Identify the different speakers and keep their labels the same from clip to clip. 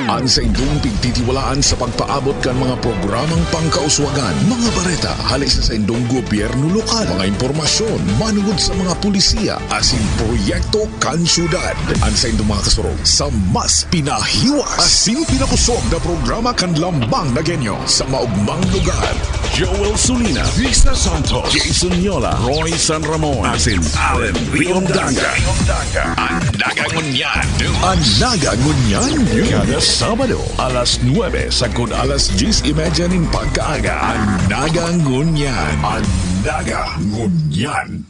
Speaker 1: Ang sa indong pigtitiwalaan sa pagpaabot kan mga programang pangkauswagan, mga bareta, halis sa indong gobyerno lokal, mga impormasyon, manungod sa mga pulisiya, asin proyekto kan syudad. Ang sa indong mga kasurog sa mas pinahiwas, asin pinakusog na programa kan lambang na genyo sa maugmang lugar. Joel Sulina, Vista Santos, Jason Yola, Roy San Ramon, asin Allen Riondanga. Ang Nagangunyan. Ang Nagangunyan. Kada Sabado, alas 9 sagud alas 10:30 ning pagkaaga. Ang Nagangunyan. Ang Nagangunyan.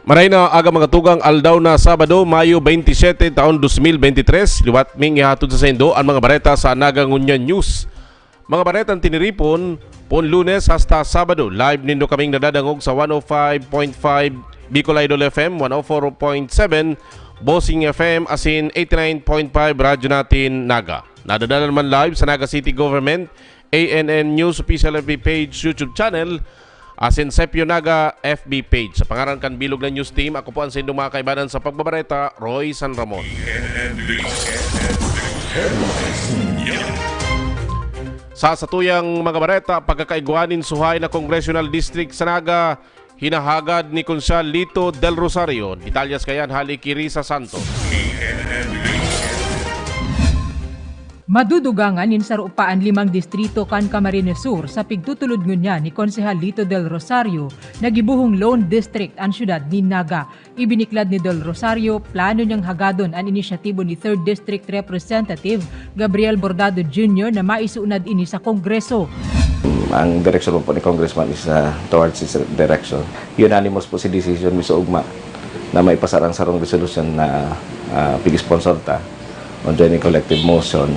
Speaker 2: Maray na aga mga tugang aldaw na Sabado, Mayo 27, taon 2023. Liwat ming ihatod sa sendo ang mga bareta sa Nagangunyan News. Mga baretang tiniripon, pon Lunes hasta Sabado. Live nindo kaming nadadangog sa 105.5 Bicol Idol FM, 104.7 Bossing FM, asin 89.5 radyo natin Naga. Nadadala naman live sa Naga City Government, ANN News Official FB page, YouTube channel, asin Sepio Naga FB page. Sa pangaran kan bilog na news team, ako po ang sindong mga kaibanan sa pagbabareta, Roy San Ramon. Sa satuyang mga bareta, pagkakaiguanin suhay na Congressional District sa Naga, hinahagad ni Konsyal Lito Del Rosario, detalyas kayan halikiri sa Santos.
Speaker 3: Madudugangan in sarupaan 5 distrito kan Camarines Sur sa pigtutulod ngunya ni Konsehal Lito Del Rosario nagibuhong Lone District ang syudad ni Naga. Ibiniklad ni Del Rosario plano niyang hagadon ang inisyatibo ni 3rd District Representative Gabriel Bordado Jr. na maisuunad ini sa Kongreso.
Speaker 4: Ang direksyon po ni Congressman is towards his direction. Unanimous po si decision ni Ugma na may pasarang sarong resolution na pig-sponsor ta on joining collective motion.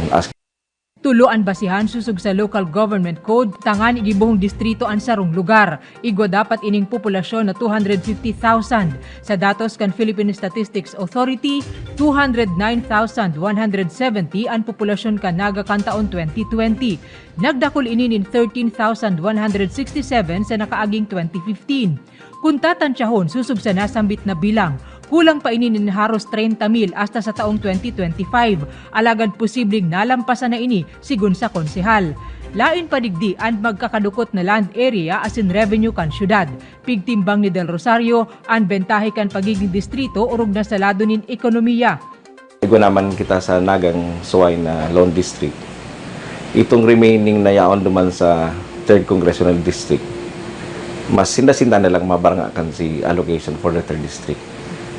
Speaker 3: Tuloan basihan susug sa local government code, tangan igibuhong distrito ang sarong lugar. Igwa dapat ining populasyon na 250,000. Sa datos kan Philippine Statistics Authority, 209,170 ang populasyon kan Naga kan taon 2020. Nagdakol ini nin 13,167 sa nakaaging 2015. Kung tatansyahon susug sa nasambit na bilang, kulang pa ini nin haros 30,000 hasta sa taong 2025. Alagad posibleng nalampasan na ini sigun sa konsehal. Lain padigdi ang magkakadukot na land area asin revenue kan syudad. Pigtimbang ni Del Rosario ang bentahe kan pagiging distrito urog na salado nin ekonomiya.
Speaker 4: Igo naman kita sa Nagang Suway na Lone District. Itong remaining na yaon duman sa 3rd Congressional District, mas sinda-sinda na lang mabarangakan si allocation for the 3rd District.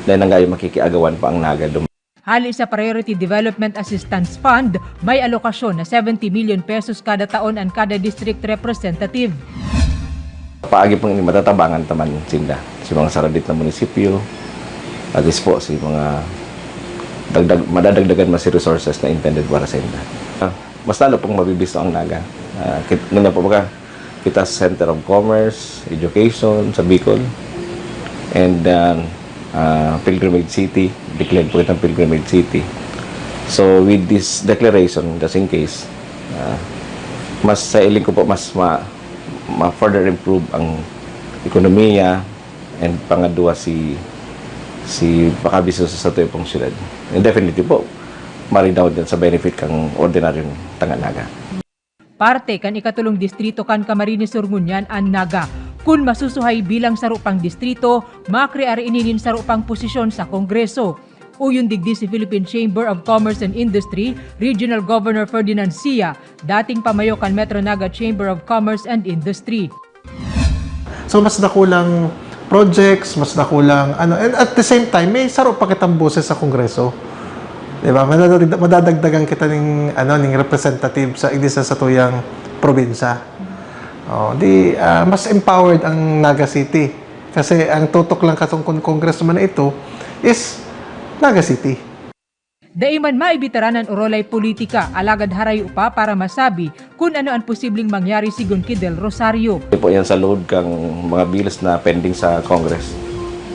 Speaker 4: Dahil nangayon makikiagawan pa ang Naga duman.
Speaker 3: Hali sa Priority Development Assistance Fund, may alokasyon na 70 million pesos kada taon ang kada district representative.
Speaker 4: Paagi pang matatabangan taman sinda si mga saradit na munisipyo at is po si mga madadagdagan mas resources na intended para sa inda. Mas lalo pong mabibisto ang Naga. Ganyan po ba kita Center of Commerce, Education sa Bicol, and Pilgrimage City, declared po itong Pilgrimage City. So with this declaration, just in case, mas sa iling ko po mas further improve ang ekonomiya, and pangadua si pakabiso sa satuyang syudad. And definitely po, marinaw din sa benefit kang ordinaryong Tanganaga.
Speaker 3: Parte kan ikatulong distrito kan Camarines Sur ngunyan ang Naga. Kung masusuhay bilang sarupang distrito, makrear ininin sarupang posisyon sa Kongreso. Uyon digdi si Philippine Chamber of Commerce and Industry, Regional Governor Ferdinand Sia, dating pamayo kan Metro Naga Chamber of Commerce and Industry.
Speaker 5: So mas nakulang projects, mas nakulang and at the same time may sarup pa kitang boses sa Kongreso. Diba? Madadagdagan kita ning representative sa isa sa tuyang probinsya. Mas empowered ang Naga City. Kasi ang tutok lang katong congressman na ito is Naga City.
Speaker 3: Daiman maibitaranan urolay politika, alagad haray upa para masabi kung ano ang posibleng mangyari sigun kay Del Rosario.
Speaker 4: Hindi po yan sa load kang mga bills na pending sa Congress.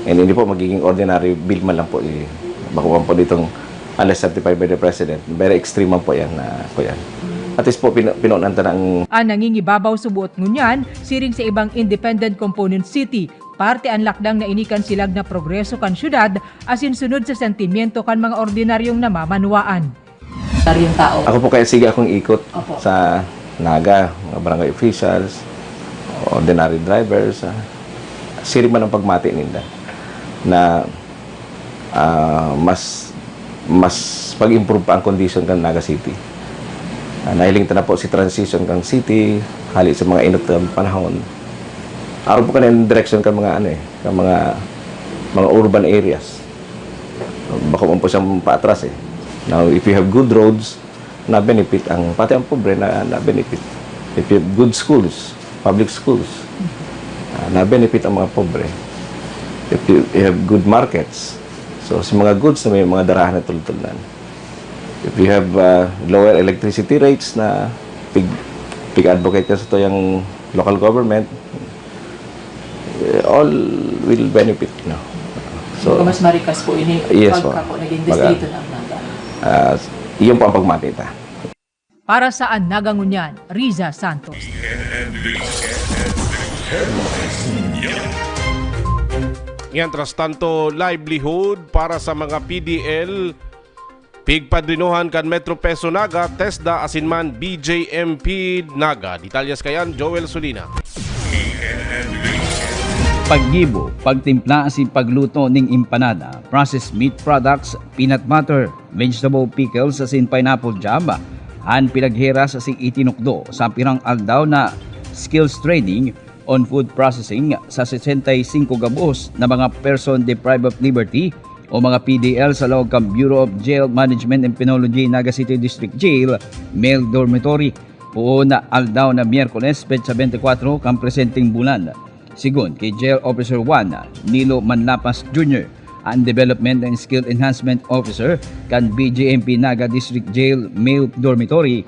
Speaker 4: And hindi po magiging ordinary bill man lang po. Bakuhan po ditong unless certified by the President. Very extreme man po yan. At least po pinuunanta ng...
Speaker 3: Ang nangingibabaw subuot ngunyan, siring sa ibang independent component city, Parte ang lakdang na inikan silag na progreso kan syudad asin sunod sa sentimiento kan mga ordinaryong namamanwaan.
Speaker 6: Yung tao.
Speaker 4: Ako po kaya sige akong ikot
Speaker 6: Opo.
Speaker 4: sa Naga, mga barangay officials, ordinary drivers, siri man ang pagmati nila na mas pag-improve pa ang condition kan Naga City. Nahiling na po si transition kang city, hali sa mga inot ng panahon. Araw po kanina direction kan mga kan mga urban areas. Baka mo po siyang paatras eh. Now, if you have good roads, na-benefit ang, pati ang pobre na-benefit. If you have good schools, public schools, na-benefit ang mga pobre. If you have good markets, so sa mga goods na may mga darahan na tulad-tuludan. If you have lower electricity rates na big advocate ka sa to yung local government, all will benefit. No?
Speaker 6: So, mas marikas po ini
Speaker 4: yes,
Speaker 6: pagka po naging distrito ng Naga.
Speaker 4: Iyon po ang pagmatita.
Speaker 3: Para sa Nagangunyan, Riza Santos.
Speaker 2: Mientras tanto, livelihood para sa mga PDL, pigpadrinuhan kan Metro Peso Naga, TESDA asinman BJMP Naga. Detalyas kayan, Joel Solina.
Speaker 7: Paggibo, pagtimpla asin pagluto ning empanada, processed meat products, peanut butter, vegetable pickles asin pineapple jam, han pinaghiras asin itinukdo sa pirang aldaw na skills training on food processing sa 65 gabos na mga person deprived of liberty o mga PDL sa loob ng Bureau of Jail Management and Penology Naga City District Jail, male dormitory. Puo na aldaw na Miyerkules, petsa 24 kang presenting bulan. Sigon kay Jail Officer 1 Nilo Manlapas Jr. ang Development and Skill Enhancement Officer kan BJMP Naga District Jail Male Dormitory,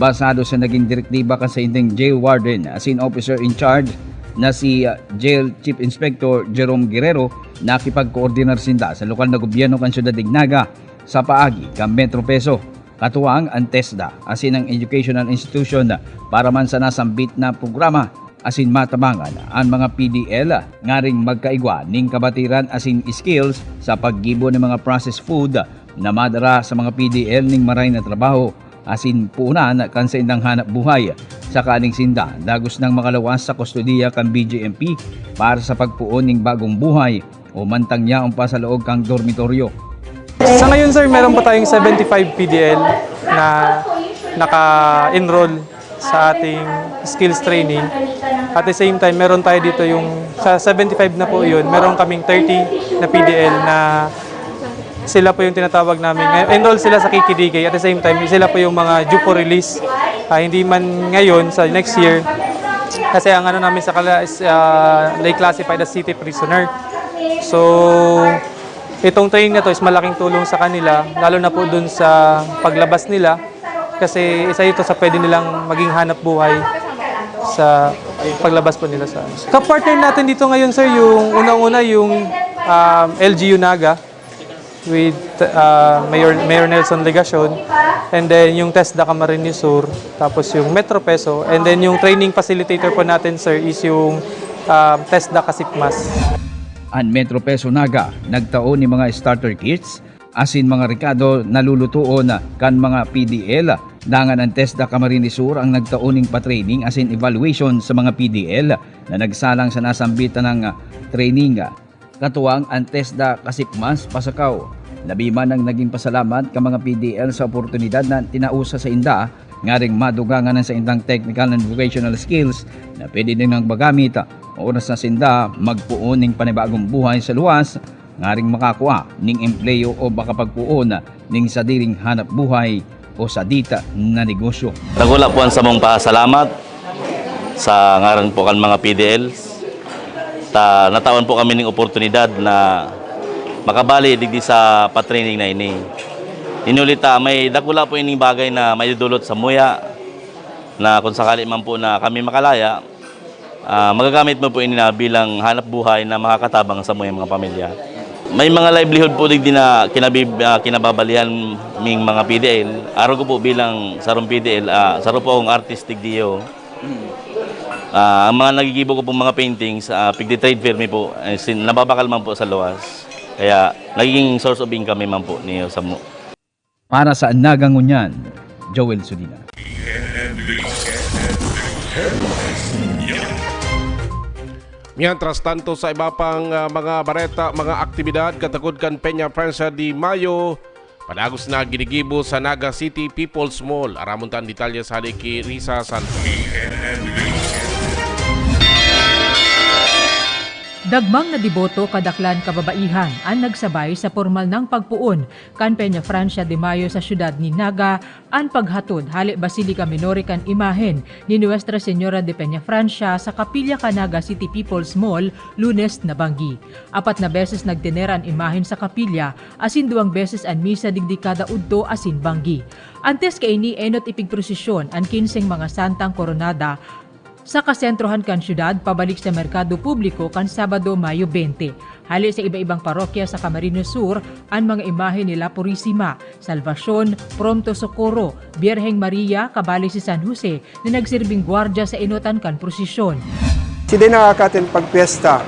Speaker 7: basado sa naging direktiba kan sa inding jail warden asin officer in charge na si Jail Chief Inspector Jerome Guerrero, nakipag-coordinar sinda sa lokal na gobyerno kan Syudad Dignaga sa paagi kan Metro Peso. Katuwang ang TESDA asin ang educational institution para man sa nasambit na programa asin matabangan ang mga PDL ngaring magkaigwa ning kabatiran asin skills sa paggibo ng mga processed food na madara sa mga PDL ning maray na trabaho asin puunan kan sa indang hanap buhay sa kaning sinda dagos ng makalawas sa kustodiya kan BJMP para sa pagpuon ning bagong buhay o mantang yaong pa sa loob kang dormitoryo.
Speaker 8: Sa ngayon sir, meron pa tayong 75 PDL na naka-enroll sa ating skills training. At the same time, meron tayo dito yung sa 75 na po yun, meron kaming 30 na PDL na sila po yung tinatawag namin. Enroll sila sa kikidigay. At the same time, sila po yung mga due for release. Hindi man ngayon, sa next year. Kasi ang ano namin sa kala is they classified as city prisoner. So, itong training na to is malaking tulong sa kanila, lalo na po dun sa paglabas nila. Kasi isa ito sa pwede nilang maging hanap buhay sa paglabas po nila sa Kapartner natin dito ngayon sir, yung unang-una yung LGU Naga with Mayor Nelson Legacion, and then yung TESDA Camarines Sur, tapos yung Metro Peso, and then yung training facilitator po natin sir is yung TESDA Kasipmas.
Speaker 7: Ang Metro Peso Naga nagtaon ni mga starter kits asin mga rekado nalulutuon kan mga PDL. Dangan ang TESDA Camarines Sur ang nagtaoning pa-training asin evaluation sa mga PDL na nagsalang sa nasambitan ng training. Katuwang ang TESDA Kasipmas Pasakaw. Labi man ang naging pasalamat ka mga PDL sa oportunidad na tinausa sa inda ngaring madugangan sa indang technical and vocational skills na pwede din nang magamit oras na sinda magpuon ning panibagong buhay sa luwas ngaring makakuha ning empleyo o baka pagpuon ning sadiring hanap buhay o sadita na negosyo.
Speaker 9: Nagula po ang samong pasalamat sa ngaran po kan mga PDL. Natawan po kami ng oportunidad na makabali digdi sa patraining na ini. Inulita, may dakula po ining bagay na may dudulot sa muya na kung sakali man po na kami makalaya, magagamit mo po ini na bilang hanap buhay na makakatabang sa mga pamilya. May mga livelihood po digdi na kinababalihan ming mga PDL. Araw ko po bilang sarong PDL, saro po akong artistic diyo. Ang mga nagigibo ko pong mga paintings, pigdi trade fair mi po, nababakal man po sa luwas. Kaya nagiging source of income man po ni Samo.
Speaker 7: Para sa Nagangunyan, Joel Sulina.
Speaker 2: Mientras tanto sa iba pang mga bareta, mga aktibidad katagod kan Peña Francia de Mayo, panagos na ginigibo sa Naga City People's Mall. Aramon tan detalye sa haliki Risa Santos.
Speaker 3: Dagmang na deboto kadaklan kababaihan ang nagsabay sa formal ng pagpuon kan Peña Francia de Mayo sa syudad ni Naga ang paghatod hali Basilica Minore kan imahen ni Nuestra Señora de Peña Francia sa Kapilya Naga City People's Mall Lunes na banggi. 4 na beses nagtenera ang imahen sa kapilya asin 2 beses ang misa digdi kada udto asin banggi. Antes kay ni enot ipigprosesyon ang 15 mga santang koronada sa kasentrohan kan syudad pabalik sa merkado publiko kan Sabado, Mayo 20. Hali sa iba-ibang parokya sa Camarines Sur ang mga imahe ni La Purisima, Salvacion, Prompto Socorro, Birheng Maria, kabali si San Jose na nagsirbing gwardya sa inutan kan prosesyon.
Speaker 10: Hindi nakakatin pagpiesta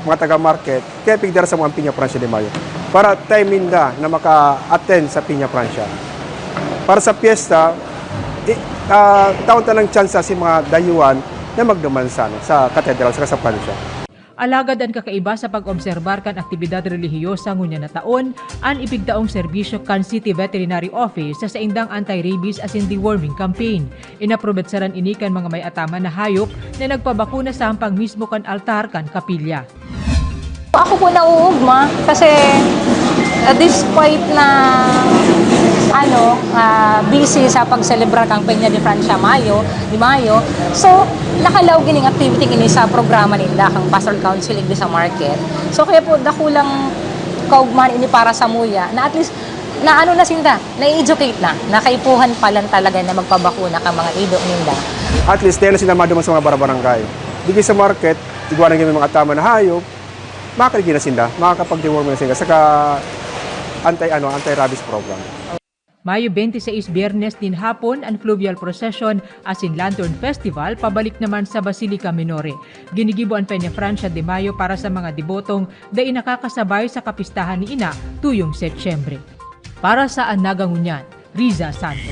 Speaker 10: mga taga-market kaya pigdara sa mga Peña Francia de Mayo para tayo minda na maka-attend sa Peña Francia. Para sa piyesta, taon tanang chance si mga dayuan na magduman sa katedral sa Francia.
Speaker 3: Alagad ang kakaiba sa pag-obserbar kan aktibidad relihiyosa ngunya na taon, ang ipigtaong serbisyo kan City Veterinary Office sa indang anti-rabies as in deworming campaign. Inaprobetsaran ini kan mga may atama na hayop na nagpabakuna sa hampang mismo kan altar kan kapilya.
Speaker 11: Ako po nauugma kasi despite na busy sa pag-celebrar kang Peña de Francia di Mayo, so nakalaw gining activity kini sa programa nila kang Pastoral Council igdi sa market. So kaya po dakulang kaugman ini para sa muya na at least na na sinda, na-educate na, nakaipuhan pa lang talaga na magpabakuna kang mga ido ninda.
Speaker 10: At least tayo na sila maduman sa mga barangay. Digi sa market, tigwanan kami mga tama na hayop, makaligin na sinda, makakapag-deworm na sinda saka anti-rabies program.
Speaker 3: Mayo 26 Biyernes din hapon ang fluvial procession asin Lantern Festival pabalik naman sa Basilica Minore. Ginigibo ang Peña Francia de Mayo para sa mga debotong dahil nakakasabay sa kapistahan ni Ina tuyong Setyembre. Para sa Nagangunyan, Riza Santos.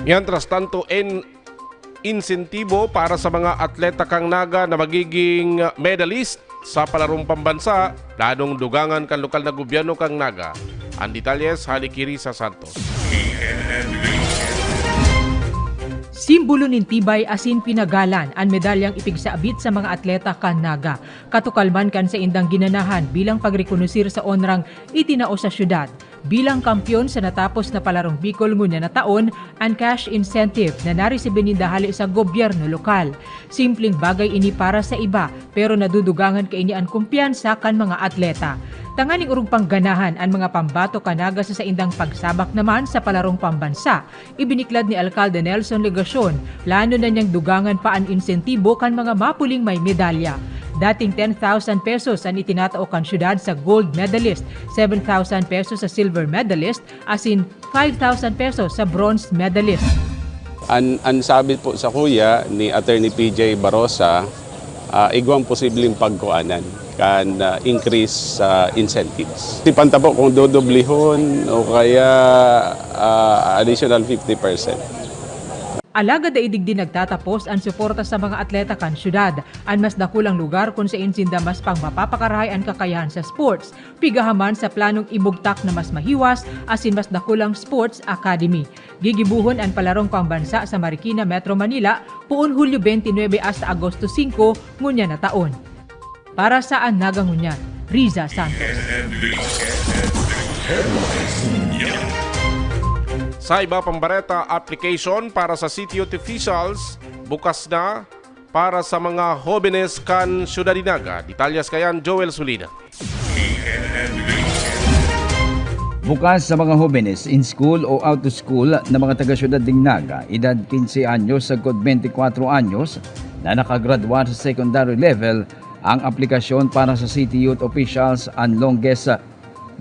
Speaker 2: Mientras tanto, insentibo para sa mga atleta kang Naga na magiging medalist sa palarong pambansa, planong dugangan kan lokal na gobyerno kang Naga. Ang detalyes, halikiri sa Santos.
Speaker 3: Simbolo nin tibay asin pinagalan ang medalyang ipigsaabit sa mga atleta kan Naga. Katukalman kan sa indang ginanahan bilang pagrekonusir sa onrang itinao sa syudad. Bilang kampyon sa natapos na palarong Bicol ngunya na taon, ang cash incentive na naresibin dahali sa gobyerno lokal. Simpleng bagay ini para sa iba, pero nadudugangan ka ini ang kumpiyansa kan mga atleta. Tanganing urong pangganahan ang mga pambato kanaga sa indang pagsabak naman sa palarong pambansa. Ibiniklad ni Alcalde Nelson Legacion, plano na niyang dugangan pa ang insentibo kan mga mapuling may medalya. Dating 10,000 pesos ang itinatao kan syudad sa gold medalist, 7,000 pesos sa silver medalist, asin 5,000 pesos sa bronze medalist.
Speaker 12: Ang sabi po sa kuya ni Attorney PJ Barosa, igwang posibleng pagkuanan kan increase sa incentives. Tipanta po kung dodoblihon o kaya additional 50%.
Speaker 3: Alagad daidig din nagtatapos ang suporta sa mga atleta kan syudad. Ang mas dakulang lugar kung sa insinda mas pang mapapakarahay ang kakayahan sa sports. Pigahaman sa planong ibugtak na mas mahiwas asin mas dakulang sports academy. Gigibuhon ang palarong pambansa sa Marikina, Metro Manila puon Hulyo 29 hasta Agosto 5 ngunya na taon. Para sa Nagangunyan, Riza Santos.
Speaker 2: Sa iba pang bareta, application para sa city youth officials bukas na para sa mga jóvenes kan Ciudad de Naga. Detalyas kayan Joel Sulina.
Speaker 7: Bukas sa mga jóvenes in school o out of school na mga taga-syudad ng Naga, edad 15 anyos sagod 24 anyos na nakagradwa sa secondary level, ang aplikasyon para sa city youth officials ang longest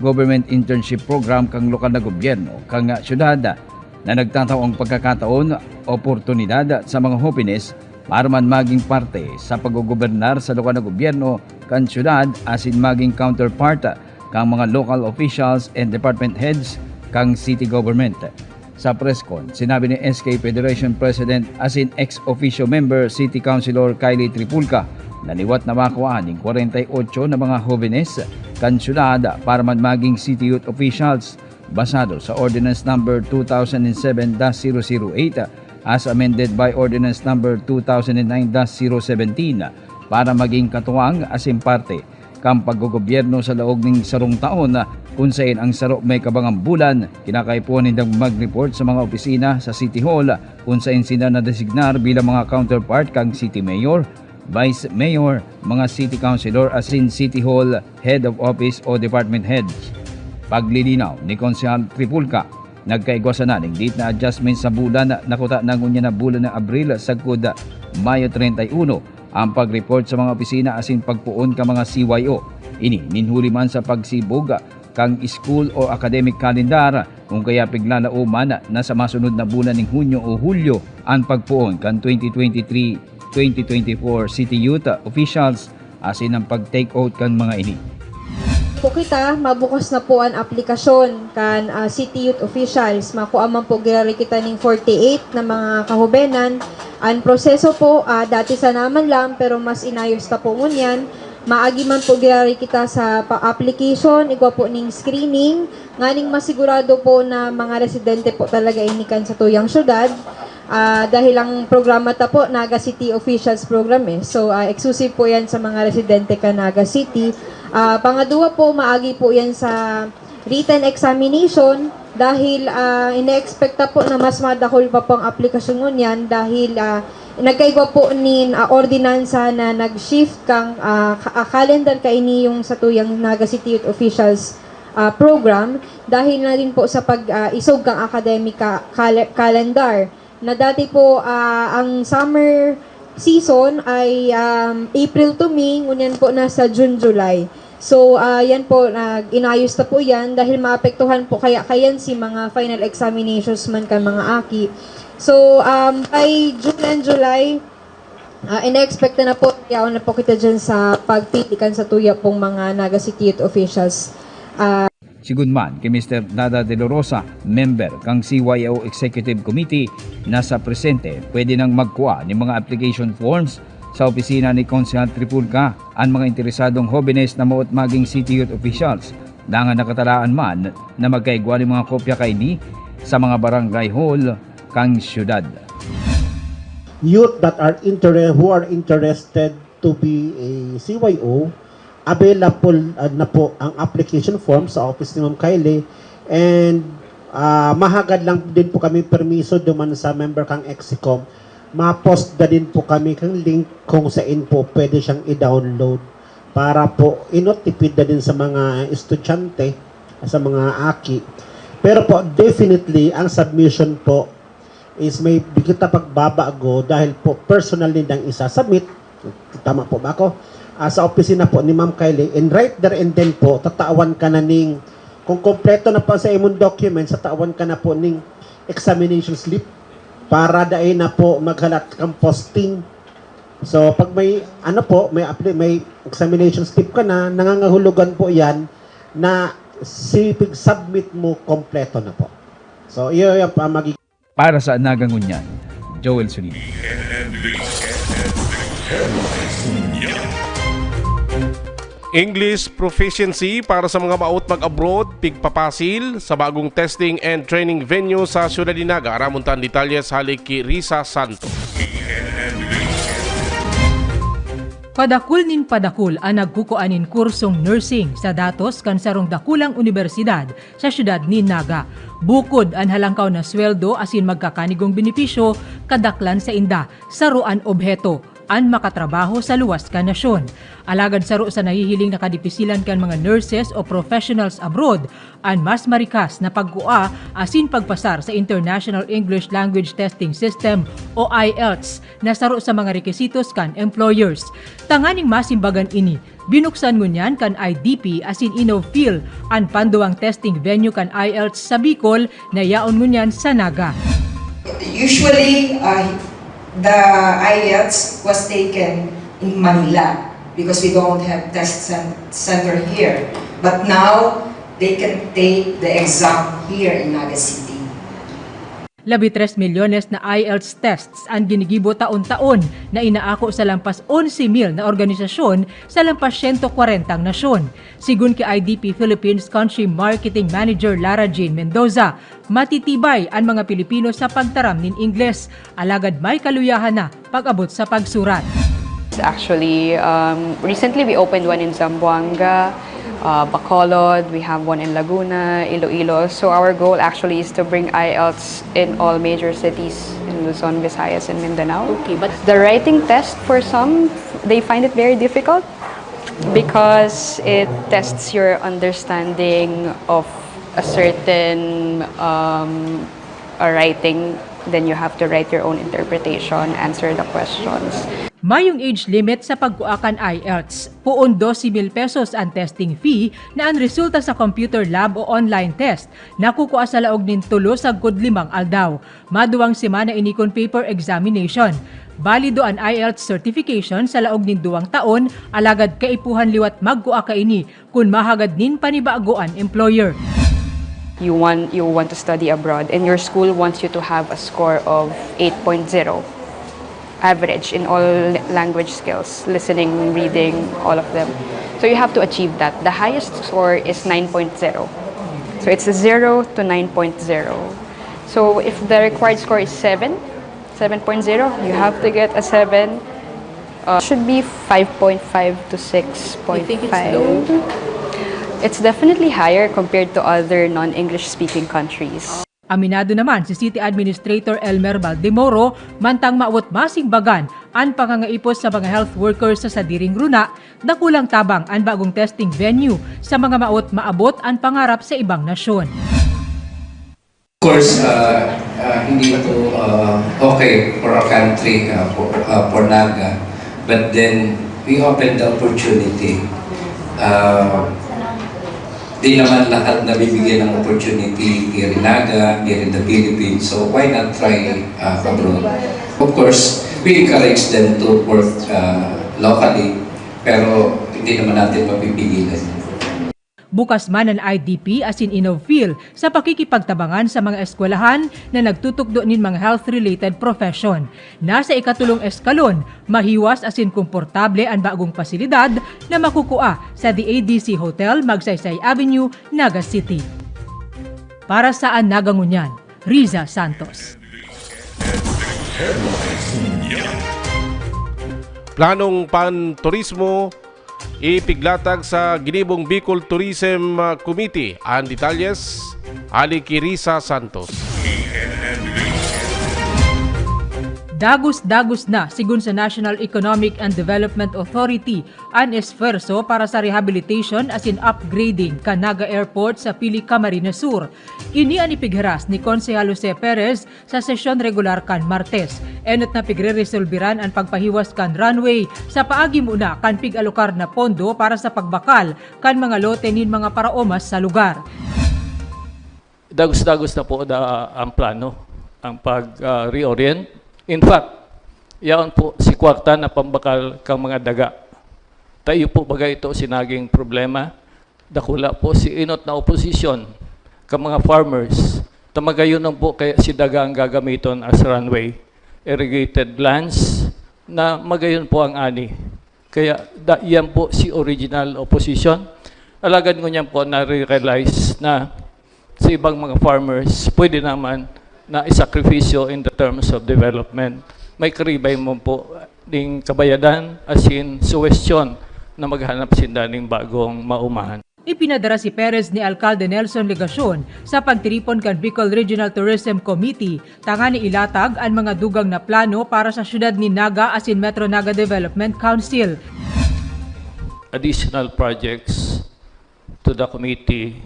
Speaker 7: government internship program kang lokal na gobyerno kang syudad. na nagtataong pagkakataon, oportunidad sa mga hopenes para man maging parte sa paggogobernar sa lokal na gobyerno kan syudad asin maging counterpart kang mga local officials and department heads kang city government. Sa press con, sinabi ni SK Federation President asin ex-officio member City Councilor Kylie Tripulca na liwat na makuhaan ng 48 na mga jóvenes kan syudad para man maging city youth officials basado sa Ordinance Number 2007-008 as amended by Ordinance Number 2009-017 para maging katuwang asin parte kang paggogobyerno sa laog ng sarong taon kung saan ang saro may kabangang bulan kinakaipuan nindang mag-report sa mga opisina sa City Hall kung saan sila na-designar bilang mga counterpart kang City Mayor, Vice Mayor, mga City Councilor asin City Hall Head of Office o Department Heads. Paglilinaw ni Konsehal Tripulca, nagkaigwasan na ng date na adjustment sa bulan na nakuta ng unya na bulan ng Abril sagkod Mayo 31 ang pag-report sa mga opisina asin pagpuon ka mga CYO. Ini ninhuli man sa pagsibog kang school o academic calendar kung kaya piglalauman na sa masunod na bulan ng Hunyo o Hulyo ang pagpuon kan 2023-2024 City Youth Officials asin ang pag-take out kan mga ini.
Speaker 13: Po kita, mabukas na po ang aplikasyon kan City Youth Officials. Makuha man po girari kita ng 48 na mga kahubenan. Ang proseso po, dati sa naman lang, pero mas inayos ta po ngunyan. Maagi man po girari kita sa application, igwa po ning screening. Nganing masigurado po na mga residente po talaga inikan sa tuyang syudad. Dahil ang programa ta po, Naga City Officials Program So, exclusive po yan sa mga residente ka Naga City. Pangadua po, maagi po yan sa written examination dahil ina-expecta po na mas madakol pa pong aplikasyon ngunyan dahil nagkaigwa po ni ordinansa na nag-shift kang calendar kaini yung sa tuyang Naga City Youth Officials program dahil na rin po sa pag-isog kang academic calendar na dati po ang summer season ay April to May, ngunyan po nasa June, July. So, yan po, inayos na po yan dahil maapektuhan po kayan si mga final examinations man kan mga aki. So, by June and July, ina-expect na po, yaon na po kita dyan sa pagpilikan sa tuya pong mga Naga City Youth Officials.
Speaker 7: Sigunman kay Mr. Nada de la Rosa, member kang CYO Executive Committee na sa presente pwede nang magkuha ng mga application forms sa opisina ni Konsehal Tripulca ang mga interesadong jóvenes na maot maging City Youth Officials na nga nakatalaan man na magkaigwa ng mga kopya kaini sa mga barangay hall kang syudad.
Speaker 14: Youth that are who are interested to be a CYO, available na po ang application form sa office ni Ma'am Kylie and mahagad lang din po kami permiso duman sa member kang Exicom. Ma-post na din po kami kang link kung saan po pwede siyang i-download para po inotipid na din sa mga estudyante, sa mga aki. Pero po definitely ang submission po is may bigita pagbabago dahil po personal din ang isa-submit. Tama po ba ako? Sa opisina po ni Ma'am Kylie, and right there and then po, tatawan ka na ning, kung kompleto na po sa imong documents, tatawan ka na po ning examination slip para dahil na po maghalat kang posting. So, pag may, may examination slip ka na, nangangahulugan po yan na submit mo kompleto na po. So, iyo yung magiging.
Speaker 7: Para sa Nagangunyan, Joel Sunil.
Speaker 2: English proficiency para sa mga maut mag-abroad, pigpapasil sa bagong testing and training venue sa Ciudad de Naga. Ramuntan detalyes halik ki Risa Santos.
Speaker 3: Padakul nin padakul ang nagkukuanin kursong nursing sa datos kan sarong dakulang universidad sa syudad ni Naga. Bukod ang halangkaw na sweldo asin magkakanigong benepisyo kadaklan sa inda saruan obheto an makatrabaho sa luwas ka nasyon. Alagad saro sa nahihiling nakadipisilan kan mga nurses o professionals abroad, an mas marikas na pagkua asin pagpasar sa International English Language Testing System o IELTS na saro sa mga rekisitos kan employers. Tanganing masimbagan ini, binuksan ngunyan kan IDP asin Inofil an panduang testing venue kan IELTS sa Bicol na yaon ngunyan sa Naga.
Speaker 15: Usually, the IELTS was taken in Manila because we don't have test center here. But now, they can take the exam here in Naga City.
Speaker 3: 13 milyones na IELTS tests ang ginigibo taon-taon na inaako sa lampas 11,000 na organisasyon sa lampas 140 nasyon. Sigun kay IDP Philippines Country Marketing Manager Lara Jane Mendoza, matitibay ang mga Pilipino sa pagtaram nin Ingles, alagad may kaluyahan na pag-abot sa pagsurat.
Speaker 16: Actually, recently we opened one in Zamboanga, Bacolod, we have one in Laguna, Iloilo. So our goal actually is to bring IELTS in all major cities in Luzon, Visayas, and Mindanao.
Speaker 6: Okay, but
Speaker 16: the writing test for some, they find it very difficult because it tests your understanding of a certain writing. Then you have to write your own interpretation, answer the questions.
Speaker 3: Mayong age limit sa pagkuakan IELTS. Puon 12,000 pesos ang testing fee na ang resulta sa computer lab o online test. Nakukuha sa laog nin 3 aldaw. Maduwang semana inikon paper examination. Balido ang IELTS certification sa laog nin 2 taon, alagad kaipuhan liwat magkuha ka ini kung mahagad nin panibagoan employer.
Speaker 16: You want to study abroad and your school wants you to have a score of 8.0. Average in all language skills, listening, reading, all of them. So you have to achieve that. The highest score is 9.0. So it's a 0 to 9.0. So if the required score is 7.0, you have to get a 7. Should be 5.5 to 6.5.
Speaker 6: You think it's low?
Speaker 16: It's definitely higher compared to other non-English speaking countries.
Speaker 3: Aminado naman si City Administrator Elmer Valdemoro, mantang maawot masingbagan ang pangangaipos sa mga health workers sa Sadiring Runa, na kulang tabang ang bagong testing venue sa mga maawot maabot ang pangarap sa ibang nasyon.
Speaker 17: Of course, hindi ito okay for our country, for Naga, but then we open the opportunity. Di naman lahat nabibigyan ng opportunity here in Naga, here in the Philippines. So why not try abroad? Of course, we encourage them to work locally, pero hindi naman natin mapipigilan.
Speaker 3: Bukas man ang IDP asin Inofil sa pakikipagtabangan sa mga eskwelahan na nagtutukdo nin mga health-related profession. Nasa ikatulong eskalon, mahiwas asin komportable ang bagong pasilidad na makukuha sa The ADC Hotel, Magsaysay Avenue, Naga City. Para sa Nagangunyan, Riza Santos.
Speaker 2: Planong panturismo ipiglatag sa Ginibong Bicol Tourism Committee. Ang detalyes, ali kay Riza Santos.
Speaker 3: Dagos-dagos na sigun sa National Economic and Development Authority ang esferso para sa rehabilitation as in upgrading ka Naga Airport sa Pili, Camarines Sur. Ini ang ipigheras ni Konsehal Jose Perez sa sesyon regular kan Martes. Enot na pigre-resolbiran ang pagpahiwas kan runway sa paagi muna kan pig-alokar na pondo para sa pagbakal kan mga lote nin mga paraomas sa lugar.
Speaker 18: Dagos-dagos na po ang plano, ang pag-reorient. In fact, yaon po si kwarta na pambakal kang mga daga. Tayo po bagay ito sinaging problema. Dakula po si inot na oposisyon kang mga farmers. Tamagayon lang po kaya si daga ang gagamiton as runway. Irrigated lands na magayon po ang ani. Kaya yan po si original opposition. Alagad ko niyan po na-realize na sa ibang mga farmers, pwede naman na isakripisyo in the terms of development. May karibay mo po ding kabayadan as in suwestyon na maghanap sinda ng bagong maumahan.
Speaker 3: Ipinadara si Perez ni Alcalde Nelson Legacion sa pagtiripon kan Bicol Regional Tourism Committee tangani ilatag ang mga dugang na plano para sa syudad ni Naga asin Metro Naga Development Council.
Speaker 18: Additional projects to the committee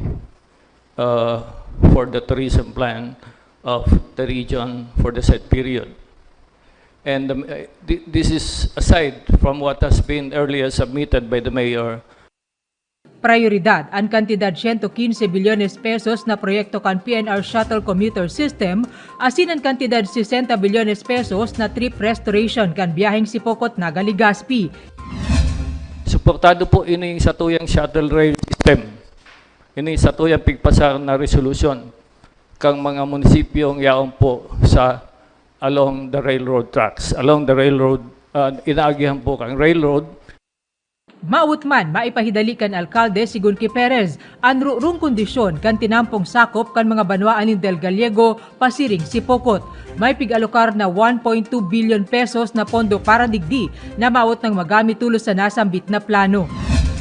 Speaker 18: for the tourism plan of the region for the said period. And this is aside from what has been earlier submitted by the mayor.
Speaker 3: Prioridad ang kantidad 115 bilyones pesos na proyekto kan PNR Shuttle Commuter System asin ang kantidad 60 bilyones pesos na trip restoration kan biyaheng Sipokot Naga Legazpi.
Speaker 18: Suportado po ini sa tuyang shuttle rail system. Ini sa tuyang pigpasar na resolusyon kang mga munisipyong yaon po sa along the railroad tracks. Along the railroad, inaagihan po kang railroad.
Speaker 3: Maut man maipahidali kan alkalde sigun ki Perez ang rurong kondisyon kan tinampong sakop kan mga banwaan ni Del Gallego pasiring Sipokot. May pigalokar na 1.2 billion pesos na pondo para digdi na maut nang magamit tulos sa nasambit na plano.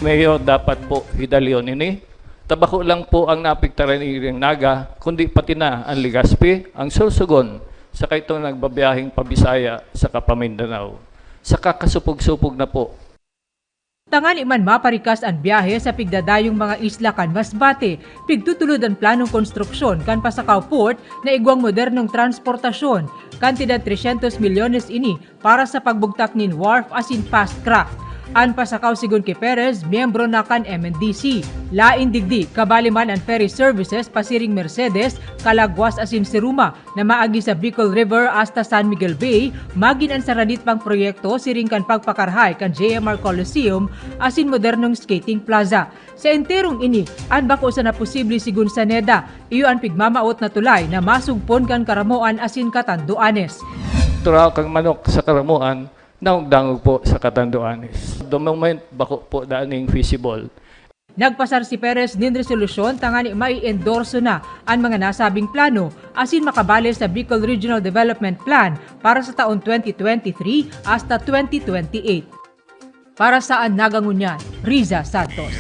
Speaker 18: Mayor, dapat po hidalyon ini. Tabako lang po ang napiktaran ng Naga, kundi pati na ang Legazpi, ang Sorsogon, sa itong nagbabiyahing pabisaya sa Kapamindanao. Sa kakasupog-supog na po.
Speaker 3: Tangani man maparikas ang biyahe sa pigdadayong mga isla kan Masbate, pigtutulod ang planong konstruksyon kan Pasakaw Port na igwang modernong transportasyon, kantidad 300 milyones ini para sa pagbugtak nin wharf asin fast craft. An Pasakaw sigun kay Perez, miyembro na kan MNDC. Lain digdi, kabali man ang ferry services pasiring Mercedes, Calagwas asin Siruma na maagi sa Bicol River hasta San Miguel Bay, magin ang saradit pang proyekto siring kan pagpakarhay kan JMR Coliseum asin modernong skating plaza. Sa enterong ini, an bako sa na posible sigun sa NEDA, iyo ang pigmamaot na tulay na masugpon kan Karamuan asin Katanduanes.
Speaker 18: Turaw kang manok sa Karamuan, naugdangog po sa Katanduanes. The moment bako po daning feasible.
Speaker 3: Nagpasar si Perez nin resolusyon tangani mai-endorso na ang mga nasabing plano asin makabali sa Bicol Regional Development Plan para sa taon 2023 hasta 2028. Para sa Nagangunyan, Riza Santos.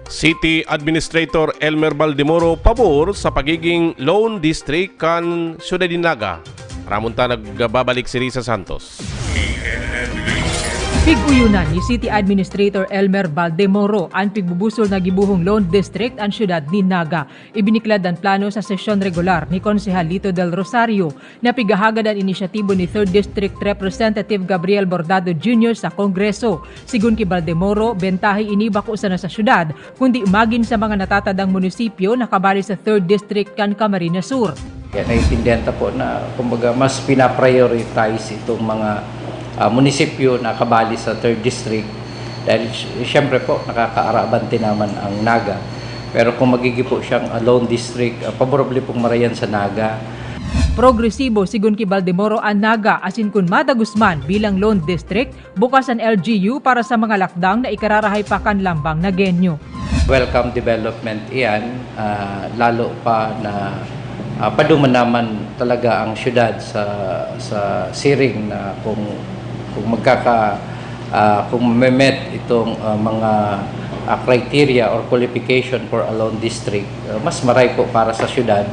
Speaker 2: City Administrator Elmer Baldemoro pabor sa pagiging loan district kan Ciudad de Naga. Ramunta nagbabalik si Riza Santos.
Speaker 3: Pig-uyunan ni City Administrator Elmer Baldemoro ang pigbubusol na gibuhong loan district ang syudad ni Naga. Ibiniklad ang plano sa sesyon regular ni Konsehal Lito del Rosario na pigahagad ang inisyatibo ni 3rd District Representative Gabriel Bordado Jr. sa Kongreso. Sigun ki Baldemoro, bentahe ini bako sa nasa syudad kundi umagin sa mga natatadang munisipyo na kabali sa 3rd District kan Camarines Sur.
Speaker 19: Kaya naiintindihan po na kumbaga mas pinaprioritize itong mga munisipyo na kabali sa 3rd District dahil siyempre po nakakaarabante naman ang Naga. Pero kung magiging po siyang lone district, paborable pong marayan sa Naga.
Speaker 3: Progresibo sigun ki Baldemoro ang Naga asin kun Mata Guzman bilang lone district, bukas ang LGU para sa mga lakdang na ikararahay pa kan lambang na genyo.
Speaker 19: Welcome development iyan, lalo pa na paduman naman talaga ang syudad sa siring na kung may-met itong mga criteria or qualification for a lone district, mas maray po para sa syudad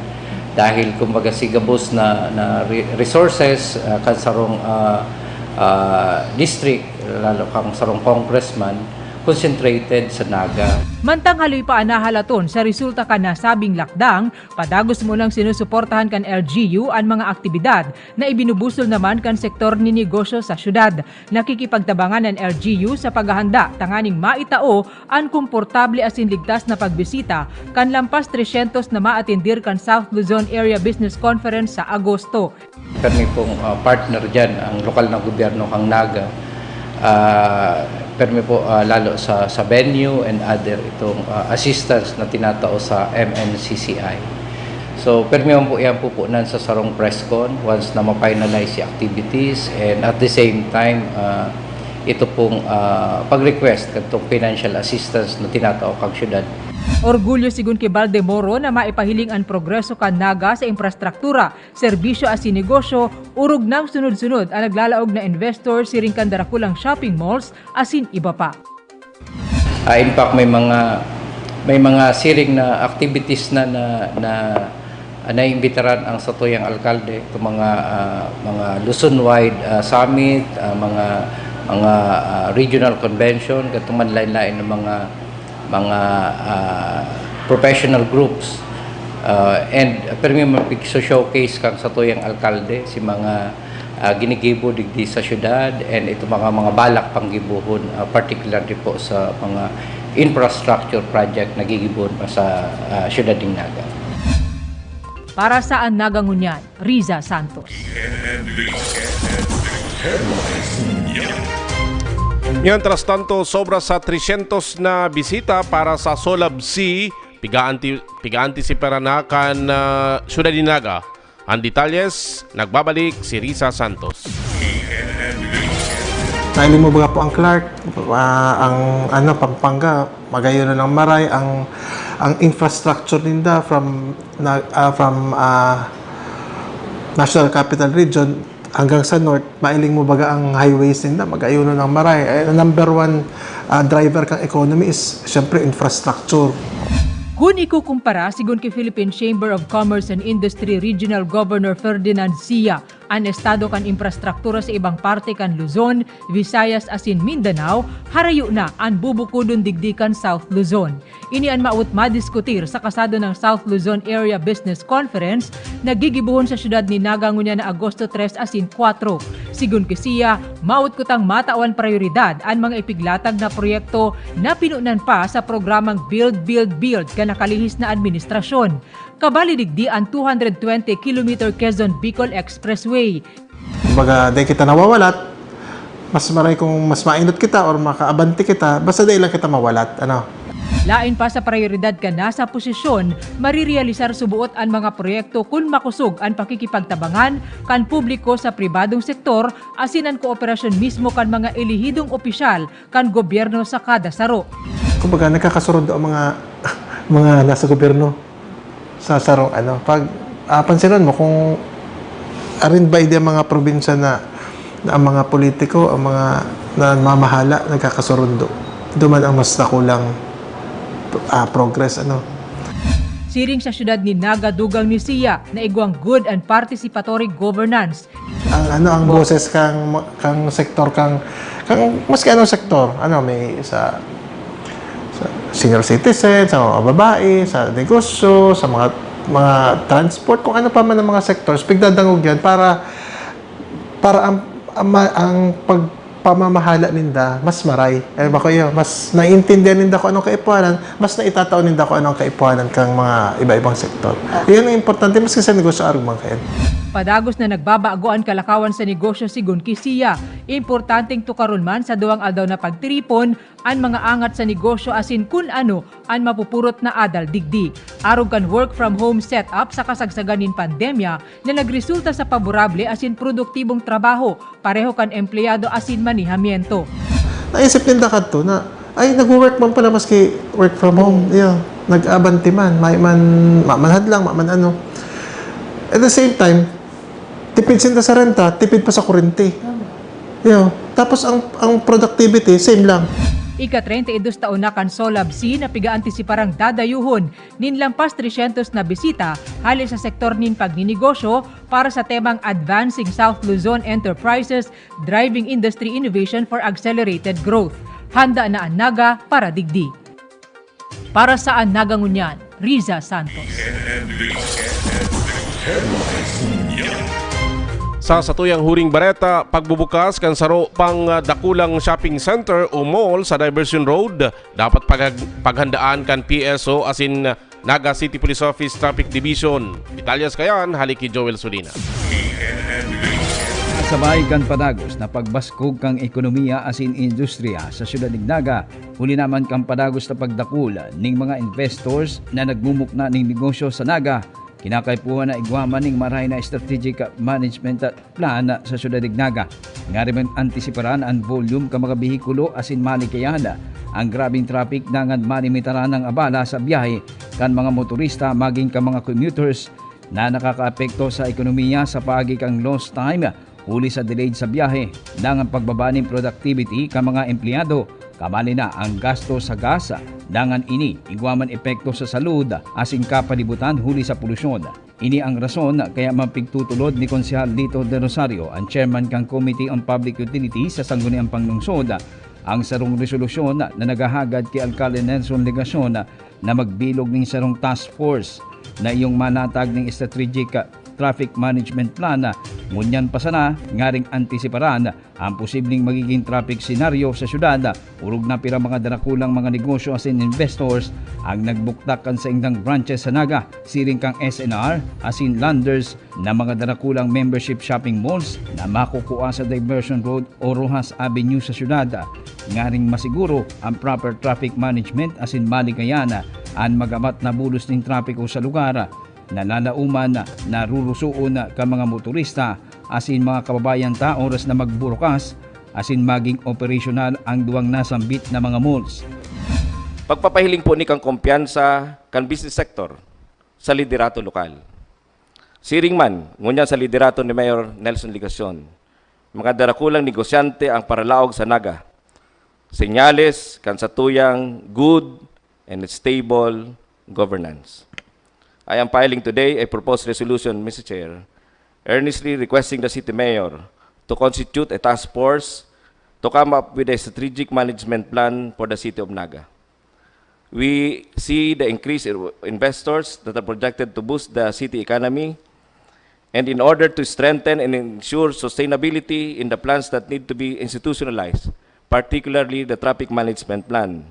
Speaker 19: dahil kumbaga sigabos na resources kan sarong district, lalo kang sarong congressman, concentrated sa Naga.
Speaker 3: Mantang haloy pa anahalaton sa resulta kan nasabing lakdang, padagos mo lang sinusuportahan kan LGU ang mga aktibidad na ibinubusol naman kan sektor ni negosyo sa syudad. Nakikipagtabangan ng LGU sa paghahanda tanganing maitao ang komportable asin ligtas na pagbisita kan lampas 300 na maatindir kan South Luzon Area Business Conference sa Agosto.
Speaker 19: Permi pong partner dyan ang lokal na gobyerno kang Naga. Permi po lalo sa venue and other itong assistance na tinatao sa MNCCI. So permi po yan pupunan sa sarong presscon once na ma-finalize si activities and at the same time ito pong pag-request katong financial assistance na tinatao kang syudad.
Speaker 3: Orgulyo sigun kay Baldemoro na maipahiling ang progreso kan Naga sa infrastruktura, serbisyo at sinegosyo, urog ng sunod-sunod ang naglalaog na investor siring kan darakulang shopping malls asin iba pa.
Speaker 19: In fact, may mga siring na activities na naimbitaran ang satuyang alkalde, ito mga Luzon-wide summit, mga regional convention, katong lain-lain ng mga professional groups, and pero may showcase kang satuyang alkalde si mga ginigibo digdi sa syudad, and ito mga balak panggibuhon, particularly po sa mga infrastructure project na gigibon pa sa syudad ng Naga.
Speaker 3: Para sa Nagangunyan, Riza Santos.
Speaker 2: Mientras tanto, sobra sa 300 na bisita para sa Solab C, piga-antisipera na kan Syudad ng Naga. Ang detalles, nagbabalik si Riza Santos.
Speaker 5: Naili mo ba po ang Clark, ang Pampanga, magayon na ng Maray, ang infrastructure ninda from National Capital Region hanggang sa North, mailing mo baga ang highways ninda, magayon na ng Maray. Number one driver kang economy is syempre infrastructure.
Speaker 3: Kung ikukumpara, sigun kay Philippine Chamber of Commerce and Industry Regional Governor Ferdinand Sia, ang estado kan infrastruktura sa ibang parte kan Luzon, Visayas asin Mindanao, harayo na ang bubukudon digdikan South Luzon. Ini ang maut madiskutir sa kasado ng South Luzon Area Business Conference na gigibuhon sa syudad ni Nagangunyan na Agosto 3 asin 4. Sigun kay Sia, maut kutang matawan prioridad ang mga ipiglatag na proyekto na pinunan pa sa programang Build, Build, Build ka nakalihis na administrasyon. Kabali digdi ang 220 km Quezon Bicol Expressway.
Speaker 5: Kumbaga, dahil kita nawawalat, mas maray kung mas mainot kita or makaabanti kita, basta dahil lang kita mawalat.
Speaker 3: Lain pa sa prioridad ka na sa posisyon, marirealisar subuot ang mga proyekto kung makusog ang pakikipagtabangan kan publiko sa pribadong sektor asin ang kooperasyon mismo kan mga elihidong opisyal kan gobyerno sa kada saro.
Speaker 5: Kumbaga, nagkakasurod ang mga nasa gobyerno sa sarong pag pansinan mo kung arin ba ide mga probinsya na ang mga politiko, ang mga namamahala nagkakasurundo, duman ang mas nakulang progress
Speaker 3: Siring sa syudad ni Naga dugang ni Sia na igwang good and participatory governance.
Speaker 5: Ang boses kang sektor kang maski anong sektor, may sa senior citizen, sa mga babae, sa negosyo, sa mga transport, kung ano pa man ang mga sectors, pigdadangog yan para ang pagpamamahala ninda mas maray. Mas naiintindihan ninda ko anong kaipuhanan, mas naitataon ninda ko anong kaipuhanan kang mga iba-ibang sektor. Yan ang importante, mas kasi negosyo arumang kayo.
Speaker 3: Padagos na nagbabaagoan kalakawan sa negosyo sigun kay Sia, importanteng tukaron man sa duwang aldaw na pagtiripon ang mga angat sa negosyo asin kun ano ang mapupurot na adal digdi. Arog kan work from home setup sa kasagsagan nin pandemya na nagresulta sa paborable asin produktibong trabaho, pareho kan empleyado asin manihamiento.
Speaker 5: Naisip ninda kadto na nag-work man pala maski work from home. Nag-abanti man, mamanhadlang, At the same time, tipid sinta sa renta, tipid pa sa kuryente. Tapos ang productivity, same lang.
Speaker 3: Ika-32 taon na kan Solab C na piga-antisiparang dadayuhon nin lampas 300 na bisita hali sa sektor nin pagninegosyo para sa temang Advancing South Luzon Enterprises, Driving Industry Innovation for Accelerated Growth. Handa na ang Naga para digdi. Para sa Nagangunyan, Riza Santos.
Speaker 2: Sa satuyang huring bareta, pagbubukas kan saro pang dakulang shopping center o mall sa Diversion Road, dapat paghandaan kan PSO asin Naga City Police Office Traffic Division. Detalyas kayan, haliki Joel Solina.
Speaker 7: Sabay kan padagos na pagbaskog kang ekonomiya asin industriya sa syudad ng Naga, huli naman kang padagos na pagdakula ning mga investors na nagmumukna ning negosyo sa Naga. Kinakaipuhan na igwaman ning maray na strategic management plan sa syudad ng Naga. Nga rin antisiparan ang volume ka mga behikulo asin malikayana ang grabing traffic nangan manimitaran ng abala sa biyahe kan mga motorista maging ka mga commuters na nakakaapekto sa ekonomiya sa paagi kang lost time huli sa delayed sa biyahe nangan pagbaba ng productivity ka mga empleyado kamali na ang gasto sa gasa nangan ini igwaman epekto sa salud asin kapalibutan huli sa polusyon. Ini ang rason kaya mapigtutulod ni Konsehal Lito de Rosario, ang chairman kang Committee on Public Utilities sa Sangguniang Panglungsod, ang sarong resolusyon na naghahagad kay Alcalde Nelson Legacion na magbilog ng sarong task force na iyong manatag ng strategic traffic management plan ngunyan pa sana ngaring antisiparan ang posibleng magiging traffic scenario sa syudad. Urog na pira mga darakulang mga negosyo asin investors ang nagbuktakan sa indang branches sa Naga, siring kang SNR asin landers na mga darakulang membership shopping malls na makukuha sa Diversion Road o Rojas Avenue sa syudad. Ngaring masiguro ang proper traffic management asin maligayana ang magamat na bulos ng trapiko sa lugar. Nalalauman na rurusuon ka mga motorista asin mga kababayan ta oras na magburukas asin maging operational ang duwang nasambit na mga malls.
Speaker 2: Pagpapahiling po ni kang kumpiyansa kan business sector sa liderato lokal. Siring man, ngunyan sa liderato ni Mayor Nelson Legacion, mga darakulang negosyante ang paralaog sa Naga. Senyales kan sa tuyang good and stable governance. I am filing today a proposed resolution, Mr. Chair, earnestly requesting the City Mayor to constitute a task force to come up with a strategic management plan for the City of Naga. We see the increase in investors that are projected to boost the city economy, and in order to strengthen and ensure sustainability in the plans that need to be institutionalized, particularly the traffic management plan,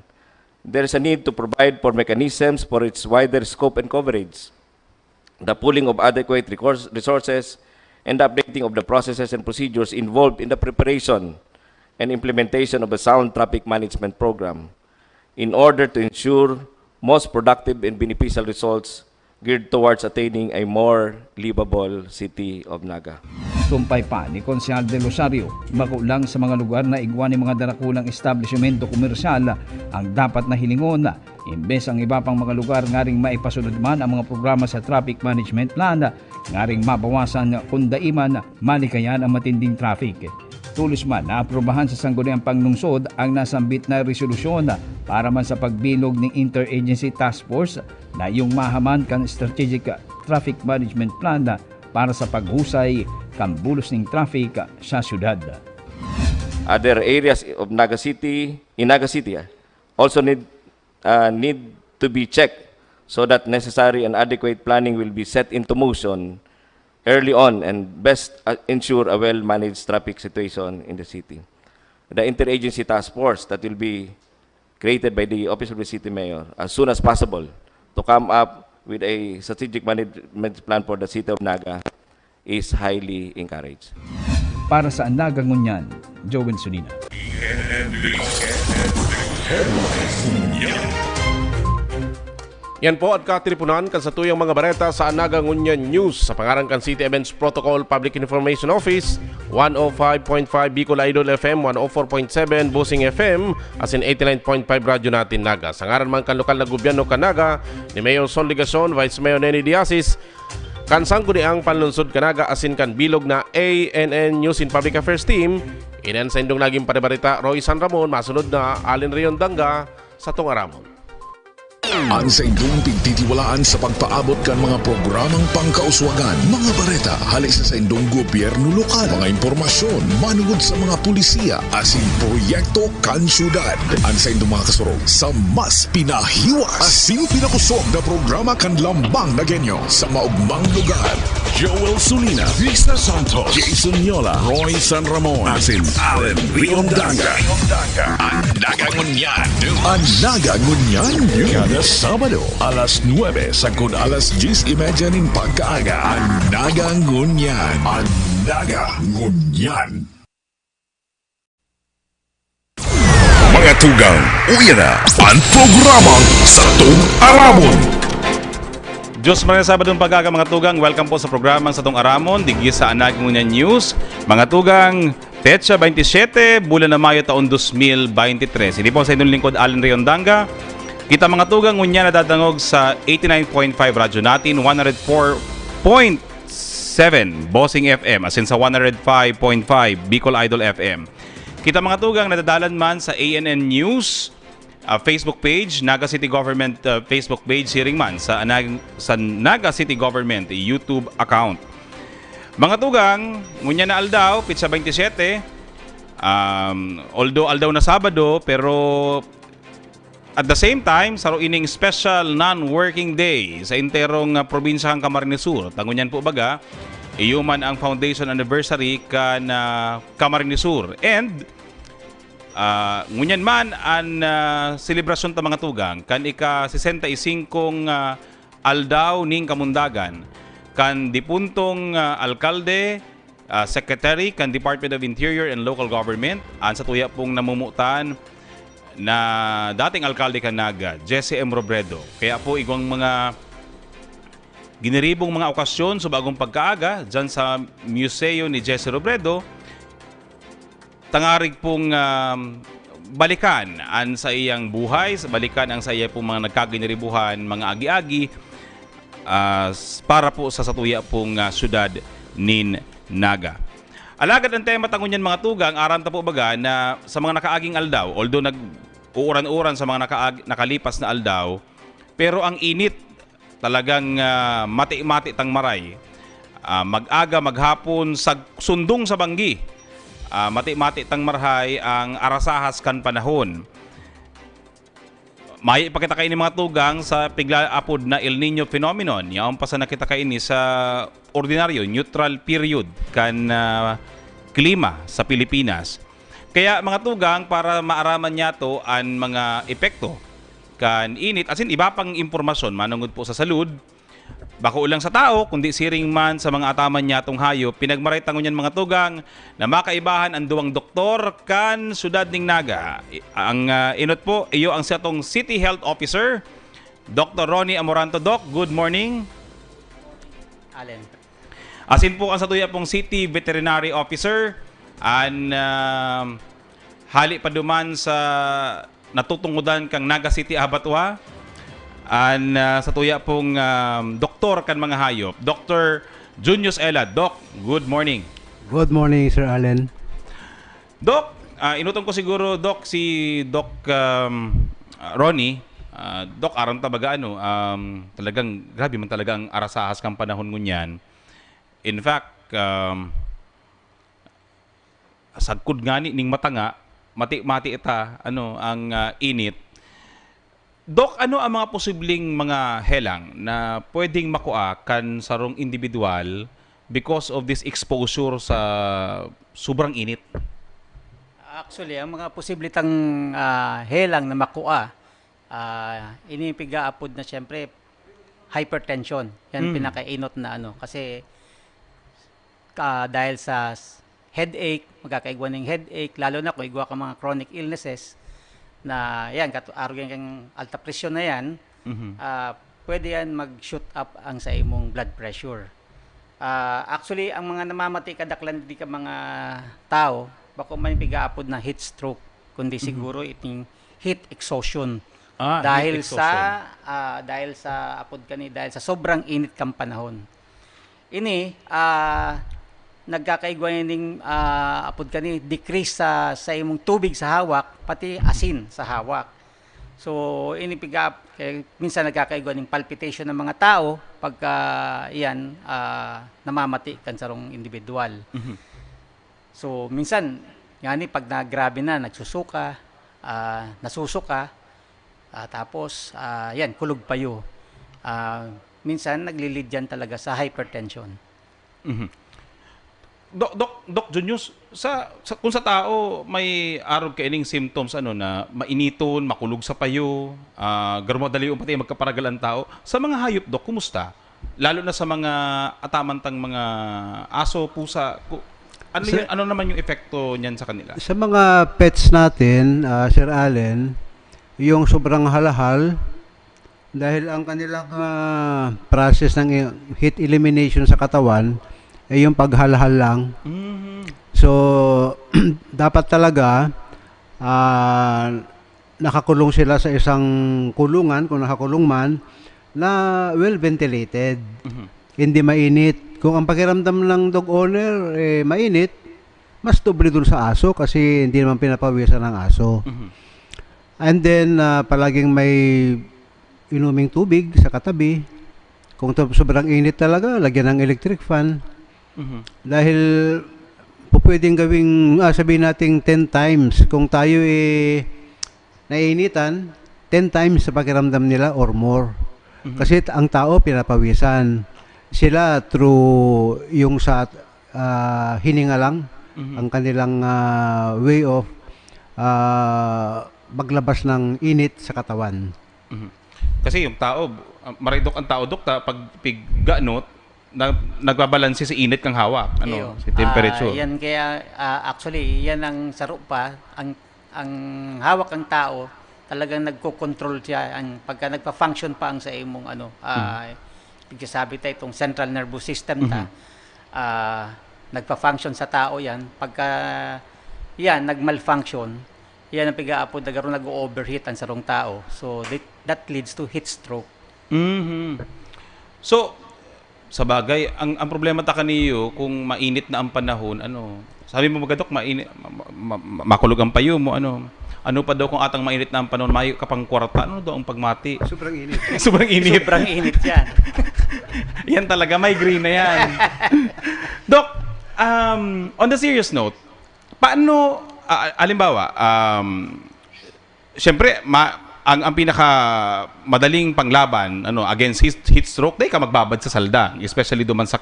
Speaker 2: there is a need to provide for mechanisms for its wider scope and coverage, the pooling of adequate resources, and the updating of the processes and procedures involved in the preparation and implementation of a sound traffic management program in order to ensure most productive and beneficial results geared towards attaining a more livable City of Naga.
Speaker 7: Tumpay pa ni Konsehal de Rosario, makulang sa mga lugar na igwan ng mga darakulang establishmento komersyal ang dapat na hilingon imbes ang iba pang mga lugar ngaring maipasunod man ang mga programa sa traffic management plan ngaring mabawasan kundaiman malikayan ang matinding traffic. Tulos man na aprobahan sa Sangguniang Panglungsod ang nasambit na resolusyon para man sa pagbilog ng Interagency Task Force na iyong mahaman kan strategic traffic management plan para sa paghusay kang bulos ng traffic sa syudad.
Speaker 2: Other areas of Naga City, also need to be checked so that necessary and adequate planning will be set into motion early on and best ensure a well-managed traffic situation in the city. The Interagency Task Force that will be created by the Office of the City Mayor as soon as possible to come up with a strategic management plan for the City of Naga is highly encouraged.
Speaker 7: Para sa Naga Ngunyan, Joel Sunina.
Speaker 2: Yan po at katripunan kan sa tuyang mga bareta sa Naga Ngunyan News sa pangaran kan City Events Protocol Public Information Office, 105.5 Bicol Idol FM, 104.7 Busing FM, asin 89.5 radyo natin Naga. Sa ngaran man kan lokal na gobyerno kan Naga ni Mayor Sol Legacion, Vice Mayor Nenny Diasis, kan sangguniang panlunsod kan Naga asin kan bilog na ANN News in Public Affairs Team, inan sa indong naging panibarita Roy San Ramon, masunod na Alin Rion Danga sa Tungaramon.
Speaker 1: Ang sa indong pigtitiwalaan sa pagpaabot kan mga programang pangkauswagan, mga bareta, halis sa indong gobyerno lokal, mga impormasyon, manugod sa mga pulisiya, asin proyekto kan syudad. Ang sa indong mga kasurog sa mas pinahiwas, asin pinakusog na programa kan lambang na genyo sa maugmang lugar. Joel Sulina, Vista Santos, Jason Yola, Roy San Ramon, asin Allen Rion Danga. Ang Naga Ngunyan, ang Naga Ngunyan, kada Sabado, alas 9 sagud alas 10:30 ning pagkaaga. Ang Naga Ngunyan, ang Naga Ngunyan. Mga tugang, uya na ang programang sa Tungaramon.
Speaker 20: Diyos mga Sabadong pag-aga mga tugang, welcome po sa programang sa Tungaramon, digis sa Naga Ngunyan News. Mga tugang, Petsa 27, bulan na Mayo taon 2023. Hindi po sa inyong lingkod, Allen Riondanga. Kita mga tugang, ngunya na dadangog sa 89.5 radyo natin, 104.7 Bossing FM, as in sa 105.5 Bicol Idol FM. Kita mga tugang, nadadalan man sa ANN News Facebook page, Naga City Government Facebook page, siring man sa Naga City Government YouTube account. Mga tugang, ngunya na aldaw, Petsa 27, although aldaw na Sabado, pero at the same time, saro ining special non-working day sa interong probinsyahang Camarines Sur. Tangunyan po baga, iyuman ang foundation anniversary kan Camarines Sur. And ngunyan man ang selebrasyon ta mga tugang kan ika-65 aldaw ning Kamundagan kan dipuntong alkalde, secretary kan Department of Interior and Local Government, an sa tuya pong namumutan na dating alkalde kan Naga, Jesse M. Robredo. Kaya po igong mga giniribong mga okasyon sa bagong pagkaaga dyan sa museo ni Jesse Robredo, tangarig pong balikan ang sa iyang buhay, balikan ang sa iya pong mga nagkaginiribuhan, mga agi-agi, para po sa satuya pong syudad nin Naga. Alagad ang tema tangunyan mga tugang, aran ta po baga na sa mga nakaaging aldaw, although nag-uuran-uran sa mga nakalipas na aldaw, pero ang init talagang mati-mati tang maray. Mag-aga, maghapon, sundong sa banggi. Mati-mati tang marhay ang arasahas kan panahon. May ipakita kayo ni mga tugang sa piglaapod na El Nino phenomenon. Yaon pa sa nakita kayo ni sa ordinaryo, neutral period kan klima sa Pilipinas. Kaya mga tugang, para maaraman niya to ang mga epekto kan init, asin iba pang impormasyon manungod po sa salud, bako ulang sa tao, kundi siring man sa mga ataman niya tong hayop, pinagmaray tangon yan mga tugang na makaibahan ang duwang doktor kan syudad ning Naga. Ang inot po, iyo ang siyatong City Health Officer, Dr. Ronnie Amoranto. Doc, good morning.
Speaker 21: Allen.
Speaker 20: Asin po ang satuya pong City Veterinary Officer, an hali pa duman sa natutungudan kang Naga City Abattoir, an satuya pong doktor kan mga hayop, Dr. Junius Ela. Doc, good morning.
Speaker 22: Good morning, Sir Allen.
Speaker 20: Doc, inutong ko siguro, Doc, si Doc Ronnie. Doc, aram tabaga talagang grabe man talaga ang arasahas kang panahon ngunyan. In fact, sagkod nga ning matanga, mati-mati ita ang init. Doc, ano ang mga posibleng mga helang na pwedeng makua kan sarong individual because of this exposure sa sobrang init?
Speaker 21: Actually, ang mga posible tang helang na makua, inipigaapod na siyempre hypertension. Yan pinakainot na kasi dahil sa headache, magkakaigwa ng headache, lalo na kung igwa ka mga chronic illnesses na yan, arugyan kang alta presyon na yan, pwede yan mag-shoot up ang sa imong blood pressure. Actually, ang mga namamati kadaklan di ka mga tao, bako man pigaapod na heat stroke, kundi siguro iting heat exhaustion. Dahil sa apod kani, dahil sa sobrang init kang panahon. Ini nagkakaigwa ning apod kani decrease sa imong tubig sa hawak, pati asin sa hawak. So ini minsan nagkakaigwa ning palpitation ng mga tao pagka iyan namamati kan sarong individual. So minsan yani pag nagrabe na, nagsusuka, nasusuka, tapos yan kulog payo. Minsan naglilid yan talaga sa hypertension.
Speaker 20: Doc Junius, kung sa tao may arog ka ining symptoms na mainiton, makulog sa payo, garmadali yung pati magkaparagalan tao, sa mga hayop, Doc, kumusta? Lalo na sa mga atamantang mga aso, pusa, ano naman yung epekto niyan sa kanila?
Speaker 22: Sa mga pets natin, Sir Allen, yung sobrang halahal, dahil ang kanilang process ng heat elimination sa katawan ay yung paghalahal lang. So, dapat talaga nakakulong sila sa isang kulungan, kung nakakulong man, na well ventilated. Hindi mainit. Kung ang pakiramdam ng dog owner mainit, mas doble dun sa aso kasi hindi naman pinapawisan ng aso. And then palaging may inuming tubig sa katabi. Kung sobrang init talaga, lagyan ng electric fan. Dahil pwedeng gawing sabihin natin 10 times. Kung tayo naiinitan, 10 times sa pakiramdam nila or more. Kasi ang tao pinapawisan. Sila through yung sa hininga lang, ang kanilang way of maglabas ng init sa katawan.
Speaker 20: Kasi yung tao, maridok ang tao, Dok, pag pigganot, nagbabalanse sa init kang hawak, si temperature.
Speaker 21: Yan kaya actually yan ang saro pa, ang hawak ng tao talagang nagko-control siya ang pagka nagpa-function pa ang sa imong sabi tayo itong central nervous system nagpa-function sa tao yan pagka yan nagmalfunction yan ang pigaapod nag-overheat ang sarong tao, so that leads to heat stroke.
Speaker 20: So sa bagay, ang problema ta kaniyo kung mainit na ang panahon, sabi mo magadok, mainit, makulog ang payo mo, ano pa daw kung atang mainit na ang panahon, mayo kapang kwarta, daw ang pagmati?
Speaker 22: Sobrang init.
Speaker 20: Sobrang init.
Speaker 21: Sobrang init yan.
Speaker 20: Yan talaga, migraine na yan. Dok, on the serious note, paano, alimbawa, syempre, ang pinaka madaling panglaban against heat stroke, dahil ka magbabad sa salda, especially duman sa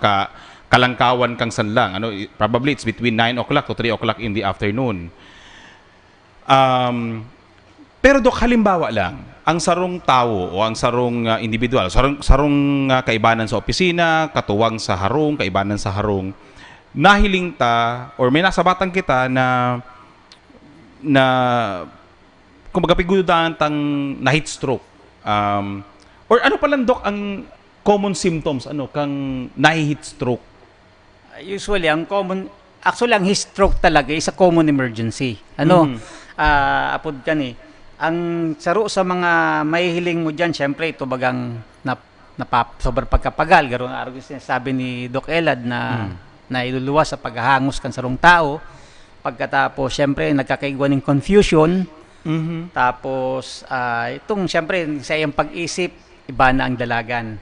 Speaker 20: kalangkawan kang sanlang. Probably it's between 9 o'clock to 3 o'clock in the afternoon. Pero Dok, halimbawa lang, ang sarong tao o ang sarong individual, sarong kaibanan sa opisina, katuwang sa harong, kaibanan sa harong, nahiling ta or may nasa batang kita na kumbaga pigududahan tang na heat stroke. Or ano pa lang, Dok, ang common symptoms kang na-heat stroke?
Speaker 21: Usually ang heat stroke talaga is a common emergency. Apod kan ang saro sa mga mahihiling mo diyan, syempre ito bagang sobrang pagkapagal garon araw sabi ni Doc Elad na iluluwas sa paghahangos kan sarong tao. Pagkatapos syempre nagkakaigwan ng confusion. Tapos itong syempre sa iyang pag-isip iba na ang dalagan.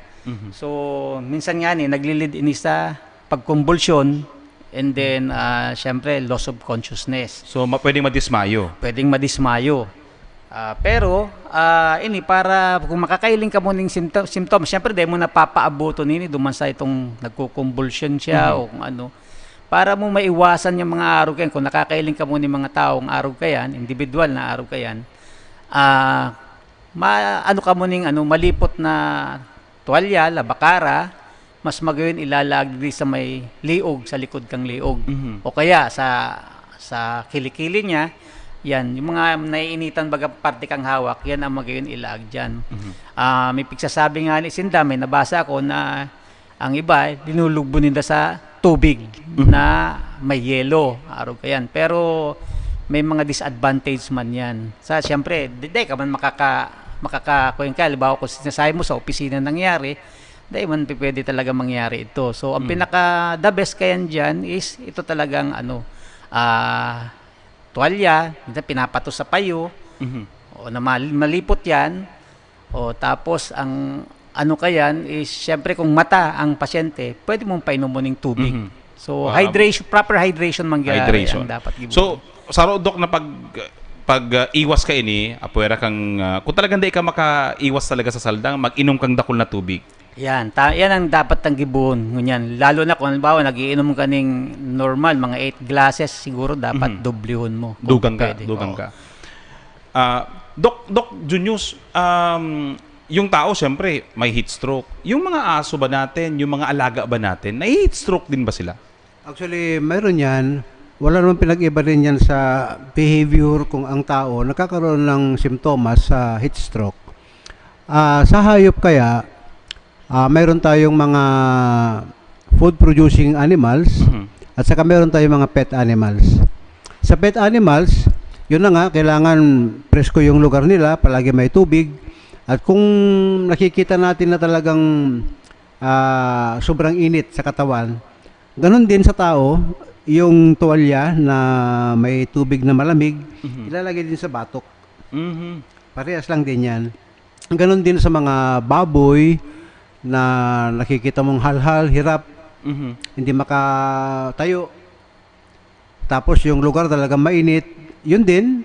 Speaker 21: So minsan nga naglilid ini sa pagkumbulsyon and then syempre loss of consciousness.
Speaker 20: So pwedeng madismayo.
Speaker 21: Pwedeng madismayo. Pero ini para kung makakailing ka mo ng symptoms, syempre dahil mo napapaabuto nini duman sa itong nagkukumbulsyon siya o kung ano. Para mo maiwasan yung mga araw kayan, kung nakakailing ka mo ng mga taong araw kayan, individual na araw kayan, ka mo ng malipot na tuwalya, labakara, mas magayon ilalagay sa may liog, sa likod kang liog. O kaya sa kilikili niya, yan, yung mga naiinitan baga parte kang hawak, yan ang magayon ilaag dyan. May pigsasabi nga ni Sinda, may nabasa ako na ang iba, dinulugbo nila sa tubig na may yelo, araw kayan. Pero may mga disadvantage man yan. Siyempre, di ka man makakakuhin ka. Halimbawa kung sinasabi mo sa opisina nangyari, di man pwede talaga mangyari ito. So, ang pinaka-the best kayan dyan is ito talagang tuwalya, pinapato sa payo, o na malipot yan, o tapos ang kayan is syempre kung mata ang pasyente, pwede mong painom mo ng tubig. So proper hydration ang dapat gibuhin.
Speaker 20: So saro, Dok, na pag iwas ka ini, apwera kang kung talagang di ka makaiwas talaga sa saldang, mag-inom kang dakol na tubig.
Speaker 21: Yan ang dapat tang gibuhon ngunyan. Lalo na kung halimbawa nagiinom ka ning normal mga 8 glasses, siguro dapat doblehon mo.
Speaker 20: Dugang ka. Doc Junius, yung tao, siyempre, may heat stroke. Yung mga aso ba natin, yung mga alaga ba natin, na-heat stroke din ba sila?
Speaker 22: Actually, mayroon yan. Wala naman pinag-iba rin yan sa behavior kung ang tao nakakaroon ng simptomas sa heat stroke. Sa hayop kaya, mayroon tayong mga food-producing animals at saka mayroon tayong mga pet animals. Sa pet animals, yun na nga, kailangan presko yung lugar nila, palagi may tubig. At kung nakikita natin na talagang sobrang init sa katawan, ganun din sa tao, yung tuwalya na may tubig na malamig, ilalagay din sa batok. Parehas lang din yan. Ganun din sa mga baboy na nakikita mong halhal, hirap, hindi makatayo. Tapos yung lugar talagang mainit, yun din,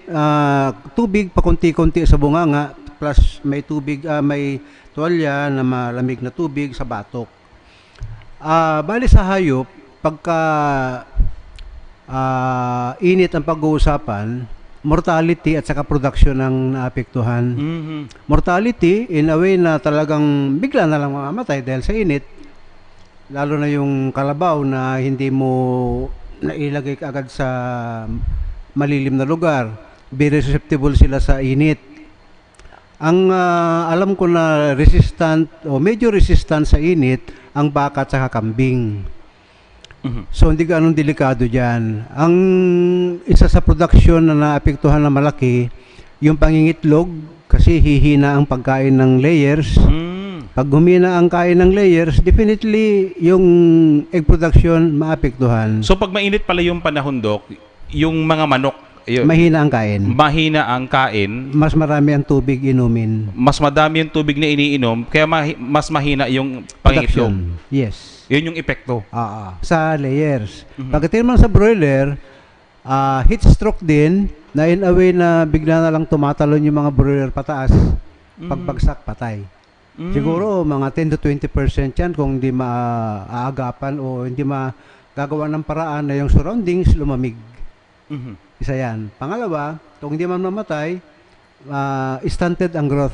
Speaker 22: tubig pakunti-kunti sa bunganga, plus may tubig, may tuwalya na malamig na tubig sa batok. Bali sa hayop, pagka init ang pag-uusapan, mortality at saka production ang naapektuhan. Mortality, in a way na talagang bigla na lang mamamatay dahil sa init, lalo na yung kalabaw na hindi mo nailagay agad sa malilim na lugar. Very susceptible sila sa init. Ang alam ko na resistant o medyo resistant sa init, ang baka at saka kambing. So hindi ganun delikado dyan. Ang isa sa production na naapektuhan na malaki, yung pangingitlog, kasi hihina ang pagkain ng layers. Pag humina ang kain ng layers, definitely yung egg production maapektuhan.
Speaker 20: So pag mainit pala yung panahon, Dok, yung mga manok,
Speaker 22: mahina ang kain.
Speaker 20: Mahina ang kain.
Speaker 22: Mas marami ang tubig inumin.
Speaker 20: Mas madami yung tubig na iniinom, kaya mas mahina yung pangingitlog.
Speaker 22: Yes.
Speaker 20: Yun yung epekto.
Speaker 22: Sa layers. Pagdating naman sa broiler, heat stroke din, na in a way na bigla na lang tumatalon yung mga broiler pataas, pagbagsak patay. Siguro mga 10 to 20% yan kung hindi maaagapan o hindi magagawa ng paraan na yung surroundings lumamig. Isa yan. Pangalawa, kung hindi man mamatay, stunted ang growth.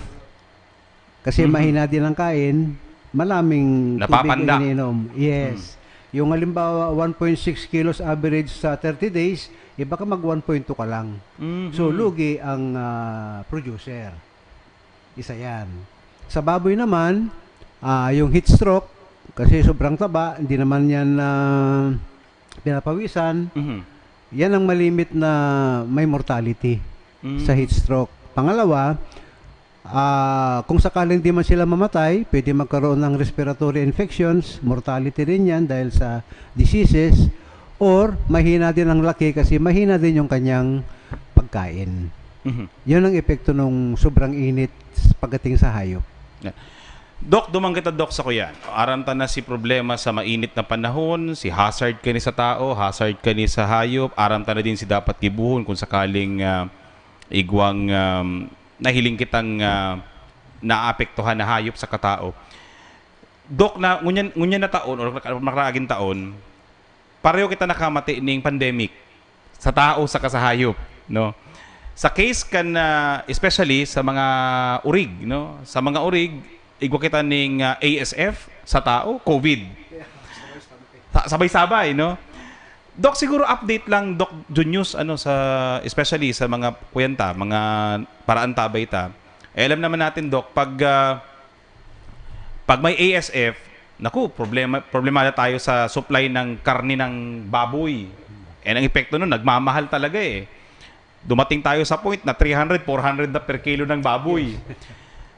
Speaker 22: Kasi mahina din ang kain, malaming tubig ang iniinom. Yes. Yung halimbawa 1.6 kilos average sa 30 days, baka mag 1.2 ka lang. So lugi ang producer. Isa yan. Sa baboy naman, yung heat stroke, kasi sobrang taba, hindi naman yan pinapawisan, yan ang malimit na may mortality sa heat stroke. Pangalawa, kung sakaling di man sila mamatay, pwede magkaroon ng respiratory infections, mortality rin yan dahil sa diseases, or mahina din ang laki kasi mahina din yung kanyang pagkain. Yun ang epekto ng sobrang init pagdating sa hayop.
Speaker 20: Dok, dumang kita, Dok, sa kuya. Aranta na si problema sa mainit na panahon, si hazard ka ni sa tao, hazard ka ni sa hayop, aramta na din si dapat tibuhon kung sakaling igwang nahiling kitang naapektuhan na hayop sa katao. Dok, na ngunyan na taon o nakaraaging taon, pareho kita nakamati ning pandemic sa tao sa kasahayop, no? Sa case kan especially sa mga urig, no? Sa mga urig, igwa kita ning ASF sa tao, COVID. Sabay-sabay, no? Dok, siguro update lang, Doc Junius, sa especially sa mga kuyanta, mga paraan tabay ta. Alam naman natin, Doc, pag may ASF, naku, problema na tayo sa supply ng karne ng baboy. Ang epekto nun, nagmamahal talaga eh. Dumating tayo sa point na 300, 400 na per kilo ng baboy.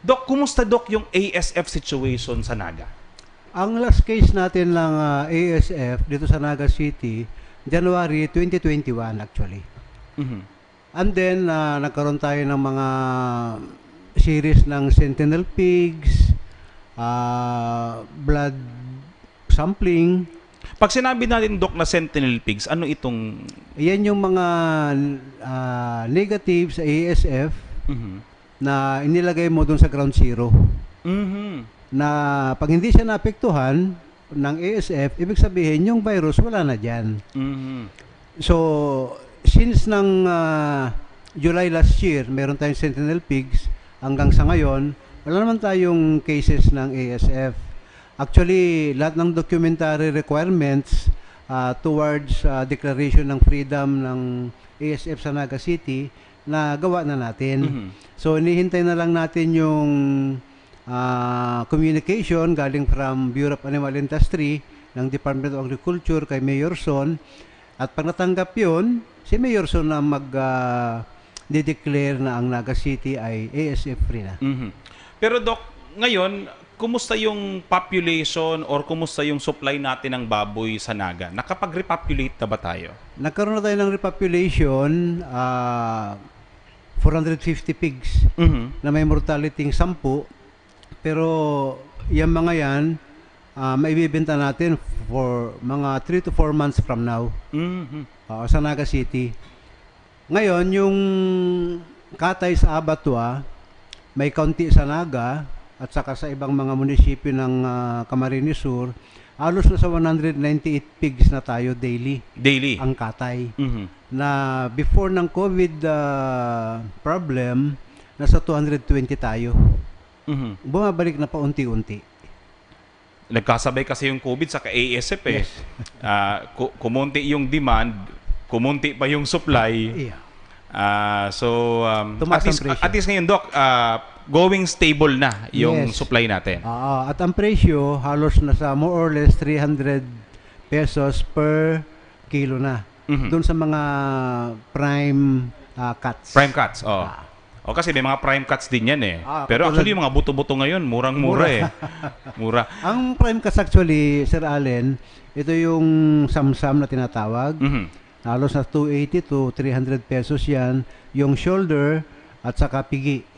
Speaker 20: Doc, kumusta, Doc, yung ASF situation sa Naga?
Speaker 22: Ang last case natin ng ASF dito sa Naga City, January 2021 actually. And then, nagkaroon tayo ng mga series ng sentinel pigs, blood sampling.
Speaker 20: Pag sinabi natin, Doc, na sentinel pigs, ano itong...
Speaker 22: Yan yung mga negative sa ASF na inilagay mo dun sa ground zero. Na pag hindi siya naapektuhan ng ASF, ibig sabihin yung virus wala na dyan. So, since ng July last year, meron tayong sentinel pigs, hanggang sa ngayon, wala naman tayong cases ng ASF. Actually, lahat ng documentary requirements towards declaration ng freedom ng ASF sa Naga City, na gawa na natin. So, inihintay na lang natin yung communication galing from Bureau of Animal Industry ng Department of Agriculture kay Mayor Son. At pag natanggap yun, si Mayor so na mag-declare na ang Naga City ay ASF free na.
Speaker 20: Pero Doc, ngayon, kumusta yung population or kumusta yung supply natin ng baboy sa Naga? Nakapag-repopulate na ba tayo?
Speaker 22: Nagkaroon na tayo ng repopulation, 450 pigs na may mortality 10, pero yung mga yan, maibibenta natin for mga 3 to 4 months from now sa Naga City. Ngayon, yung katay sa abattoir, may kaunti sa Naga at saka sa ibang mga munisipyo ng Camarines Sur, halos na sa 198 pigs na tayo daily. Ang katay. Na before ng COVID problem, nasa 220 tayo. Bumabalik na paunti-unti.
Speaker 20: Nagkasabay kasi yung COVID sa ASF eh.
Speaker 22: Yes.
Speaker 20: Kumunti yung demand, kumunti pa yung supply. At least ngayon, Doc, going stable na yung supply natin.
Speaker 22: At ang presyo, halos nasa more or less 300 pesos per kilo na. Doon sa mga prime cuts.
Speaker 20: Prime cuts, O kasi may mga prime cuts din yan eh. Pero actually yung mga buto-buto ngayon, murang-mura eh. Mura.
Speaker 22: Ang prime cuts actually, Sir Allen, ito yung samsam na tinatawag. Halos na 280 to 300 pesos yan. Yung shoulder at saka pigi.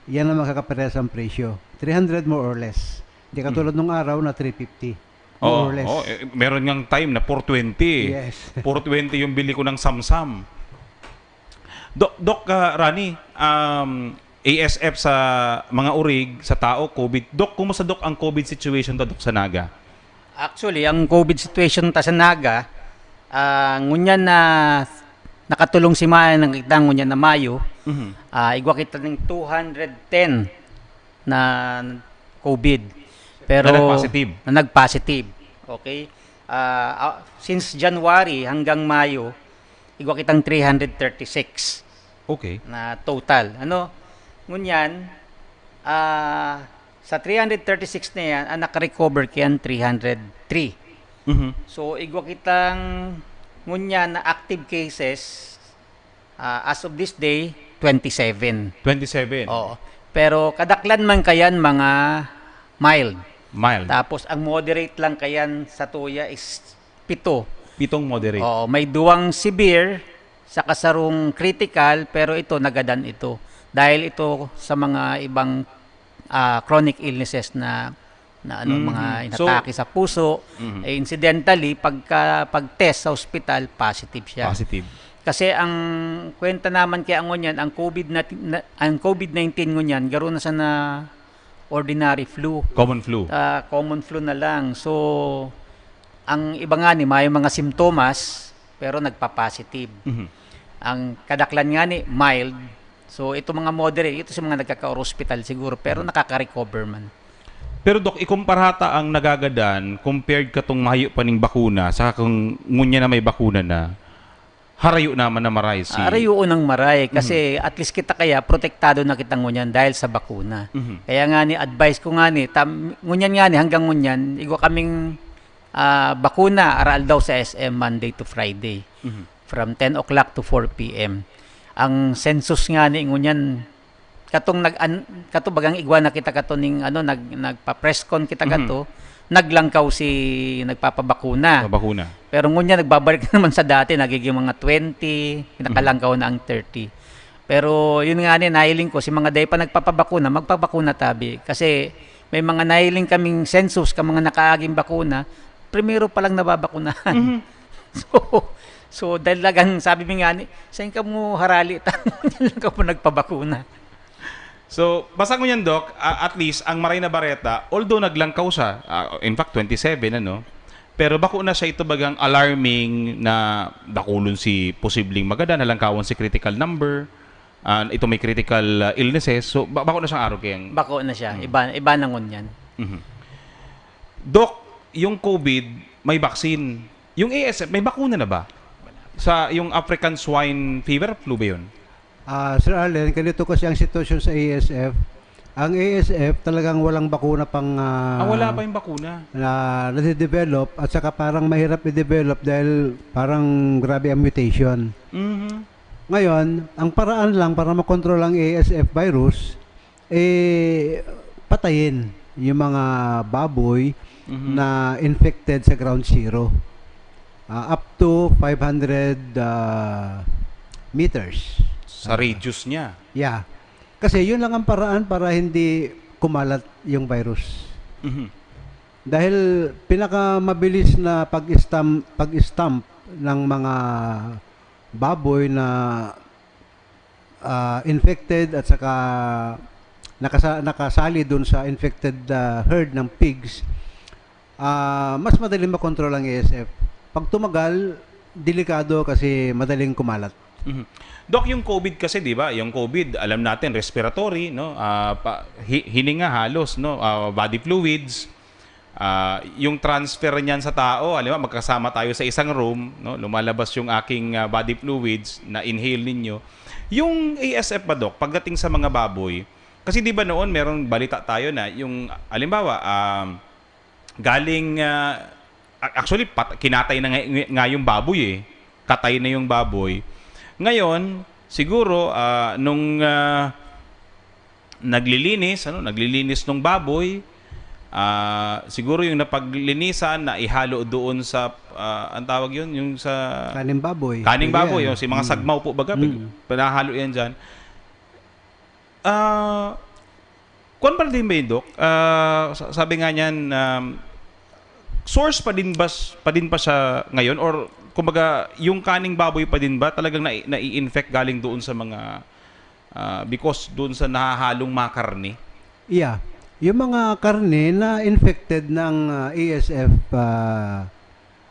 Speaker 22: Yan ang makakaparehas ang presyo. 300 more or less. Hindi katulad nung araw na 350. More or less.
Speaker 20: Meron ngang time na 420.
Speaker 22: Yes.
Speaker 20: 420 yung bili ko ng samsam. Doc Rani, ASF sa mga urig, sa tao, COVID. Doc, kumusta Doc ang COVID situation Doc sa Naga?
Speaker 21: Actually, ang COVID situation sa Naga, ngunyan na nakatulong si Maya ng kitang ngunyan na Mayo, igwa kita ng 210 na COVID. Pero na nag-positive. Okay? Since January hanggang Mayo, igwa kitang 336.
Speaker 20: Okay.
Speaker 21: Na total. Ngunyan, sa 336 na yan, naka-recover kiyan 303. So, igwa kitang ngunyan na active cases as of this day, 27.
Speaker 20: 27?
Speaker 21: Oo. Pero kadaklan man kayan mga mild. Tapos ang moderate lang kayan sa tuya is 7.
Speaker 20: 7 moderate.
Speaker 21: Oo, may 2 severe sa kasarong critical, pero ito nagadan ito. Dahil ito sa mga ibang chronic illnesses na mga inatake sa puso. Incidentally, pag-test sa hospital, positive siya.
Speaker 20: Positive.
Speaker 21: Kasi ang kwenta naman kaya ngunyan, ang COVID-19 ngunyan, garo na sa na ordinary flu.
Speaker 20: Common flu.
Speaker 21: Common flu na lang. So, ang iba nga ni may mga simptomas, pero nagpa-positive. Ang kadaklan nga ni, mild. So, ito mga moderate, ito sa mga nagkaka-hospital siguro, pero nakaka-recover man.
Speaker 20: Pero Doc, ikumpara ang nagagadan compared katong mahayo pa ning bakuna sa kung ngunya na may bakuna na, harayo naman na maray si...
Speaker 21: Harayo nang maray kasi at least kita kaya protektado na kitang ngunyan dahil sa bakuna. Kaya nga ni, advice ko nga ni, ngunyan nga ni, hanggang ngunyan, igwa kaming bakuna, aral daw sa SM Monday to Friday. From 10 o'clock to 4 p.m. Ang census nga ni ngunyan, katong bagang igwa na kita katuning nagpa-presscon kita kato, naglangkaw si nagpapabakuna. Pero ngunya nagbabalik naman sa dati, nagiging mga 20, nakalangkaw na ang 30. Pero yun nga ni, nahiling ko, si mga day pa nagpapabakuna, magpabakuna tabi. Kasi may mga nahiling kaming census, ka mga nakaaging bakuna, primero pa lang nababakunahan. So dahil lagang sabi mo nga ni, saan ka mo harali, yan lang ka po nagpabakuna.
Speaker 20: So, basta ko yan, Doc, at least, ang Maray na Bareta, although naglangkaw siya, in fact, 27, pero bako na siya ito bagang alarming na dakulon si posibleng magada, nalangkawan si critical number, ito may critical illnesses, so bako na siyang araw kayang...
Speaker 21: Bako na siya, iba nangon yan.
Speaker 20: Doc, yung COVID, may vaccine. Yung ASF, may bakuna na ba? Sa yung African Swine Fever, flu ba yun?
Speaker 22: Sir Allen, ganito kasi ang sitwasyon sa ASF, ang ASF talagang walang bakuna pang
Speaker 20: wala pa yung bakuna.
Speaker 22: na nade-develop at saka parang mahirap i-develop dahil parang grabe ang mutation. Ngayon, ang paraan lang para makontrol ang ASF virus, patayin yung mga baboy na infected sa ground zero. Up to 500 meters.
Speaker 20: Sa radius niya.
Speaker 22: Yeah. Kasi yun lang ang paraan para hindi kumalat yung virus. Dahil pinakamabilis na pag-stamp ng mga baboy na infected at saka nakasali dun sa infected herd ng pigs, mas madaling makontrol ang ASF. Pag tumagal, delikado kasi madaling kumalat.
Speaker 20: Doc, yung COVID kasi, di ba? Yung COVID, alam natin, respiratory, no? Hininga halos, no? Body fluids. Yung transfer niyan sa tao, alam mo, magkasama tayo sa isang room, no? Lumalabas yung aking body fluids na inhale ninyo. Yung ASF ba, Doc, pagdating sa mga baboy, kasi di ba noon merong balita tayo na yung, alimbawa, galing, actually, kinatay na nga yung baboy eh. Katay na yung baboy. Ngayon, siguro nung naglilinis nung baboy, siguro yung napaglinisan na ihalo doon sa ang tawag yun, yung sa
Speaker 22: kaning baboy.
Speaker 20: Kaning baboy, yung si mga sagmaw po baga, pinahalo yan diyan. Kung pa din ba yun, Doc? Sabi nga niyan, source pa din pa siya ngayon, or kumbaga, yung kaning baboy pa din ba talagang nai-infect galing doon sa mga because doon sa nahahalong mga karne?
Speaker 22: Yeah. Yung mga karne na infected ng ASF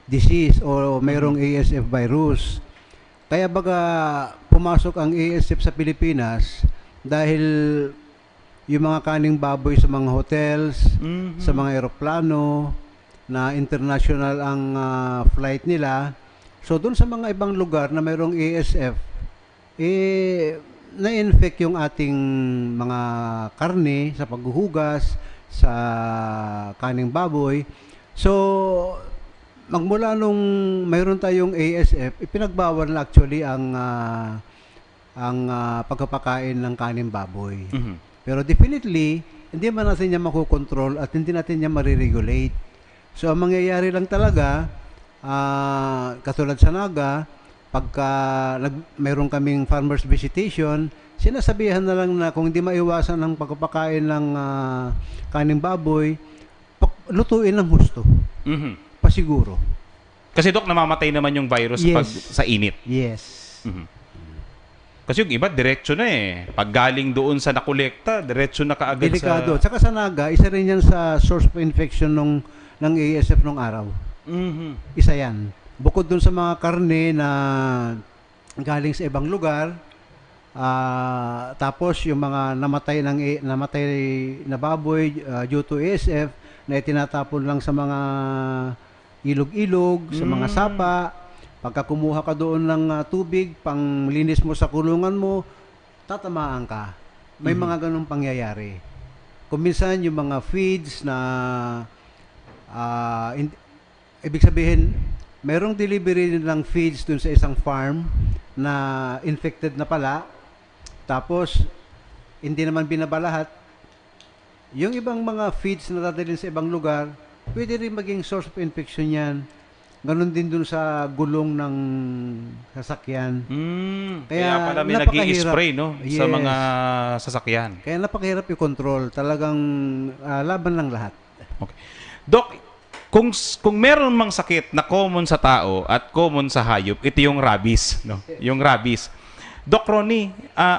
Speaker 22: disease o mayroong ASF virus. Kaya baga pumasok ang ASF sa Pilipinas dahil yung mga kaning baboy sa mga hotels, sa mga eroplano na international ang flight nila. So, doon sa mga ibang lugar na mayroong ASF, na-infect yung ating mga karne sa paghuhugas, sa kaning baboy. So, magmula nung mayroon tayong ASF, ipinagbawal na actually ang pagpapakain ng kaning baboy. Pero definitely, hindi man natin niya makukontrol at hindi natin niya mariregulate. So, ang mangyayari lang talaga, katulad sa Naga, pagka mayroon kaming farmers visitation, sinasabihan na lang na kung hindi maiwasan ng pagpapakain ng kaning baboy, lutuin ng husto. Pasiguro.
Speaker 20: Kasi, Doc, namamatay naman yung virus pag sa init.
Speaker 22: Yes.
Speaker 20: Kasi yung iba, diretso na eh. Pag galing doon sa nakolekta, diretso na kaagad
Speaker 22: delikado. Tsaka sa Naga, isa rin yan sa source of infection ng ASF nung araw. Isa yan. Bukod dun sa mga karne na galing sa ibang lugar, tapos yung mga namatay na baboy due to ASF na itinatapon lang sa mga ilog-ilog, sa mga sapa. Pagka kumuha ka doon ng tubig, pang linis mo sa kulungan mo, tatamaan ka. May mga ganung pangyayari. Kung minsan yung mga feeds na ibig sabihin, mayroong delivery ng feeds dun sa isang farm na infected na pala, tapos hindi naman binabalahat. Yung ibang mga feeds na dadalhin sa ibang lugar, pwede rin maging source of infection yan. Ganon din dun sa gulong ng sasakyan.
Speaker 20: Kaya pala may nag-i-spray, no? Sa mga sasakyan.
Speaker 22: Kaya napakahirap i-control. Talagang laban lang lahat.
Speaker 20: Okay. Doc, kung meron mang sakit na common sa tao at common sa hayop, ito yung rabies, no? Yung rabies. Doc Ronnie,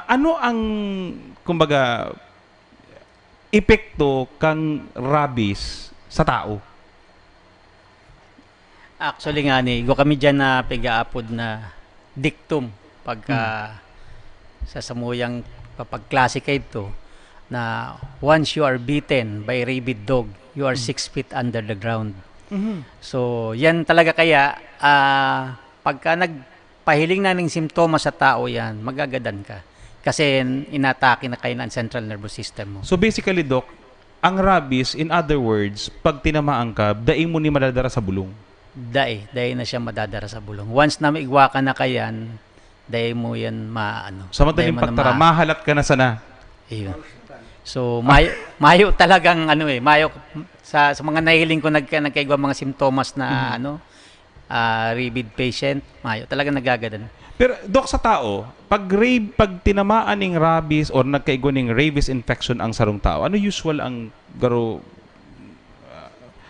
Speaker 20: ano ang kumbaga epekto kang rabies sa tao?
Speaker 21: Actually nga ni, go kami dyan na pigaapod na dictum pagka sa samuyang papag-classicate to na once you are bitten by a rabid dog, you are 6 feet under the ground. So, yan talaga kaya pagka nagpahiling na ng simptomas sa tao yan, magagadan ka. Kasi inatake na kayo ng central nervous system mo.
Speaker 20: So basically, Doc, ang rabies, in other words, pag tinamaan ka, daing mo ni madadara sa bulong.
Speaker 21: Dahil na siya madadara sa bulong. Once na maigwa ka na kayan, dahil mo yan maano.
Speaker 20: Sa madaling pagtara, mahalat ka na sana.
Speaker 21: Ayun. So, mayo talagang mayo sa mga nahiling ko nagkaigwa mga simptomas na rabid patient, mayo talagang nagagadan.
Speaker 20: Pero Doc, sa tao, pag tinamaan ng rabies or nagkaigwa ng rabies infection ang sarong tao, ano usual ang garo?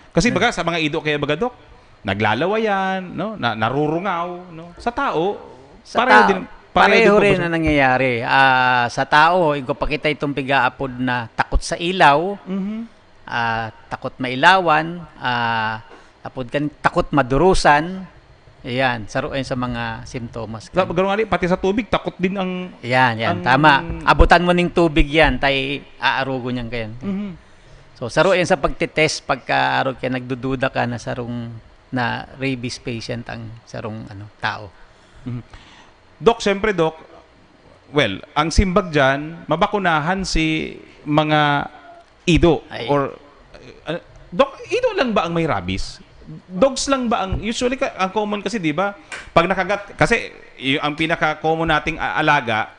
Speaker 20: Kasi baga sa mga ido kaya baga, Doc, naglalawayan, no? Narurungaw, no? Sa tao,
Speaker 21: pareho rin na nangyayari. Sa tao, igopakita itong pigaapod na takot sa ilaw, takot mailawan, takot madurusan. Ayan, saruin sa mga simptomas.
Speaker 20: Gano'n pati sa tubig, takot din ang...
Speaker 21: Yan, tama. Abutan mo ng tubig yan, tay aarugo niyan kayan. So, saruin sa pagtitest, pagka-arog ka, nagdududa ka na sarong na rabies patient ang sarong tao.
Speaker 20: Doc, siyempre, Doc, well, ang simbag dyan, mabakunahan si mga ido. Or, Doc, ido lang ba ang may rabies? Dogs lang ba ang usually ang common kasi, 'di ba? Pag nakagat kasi ang pinaka-common nating alaga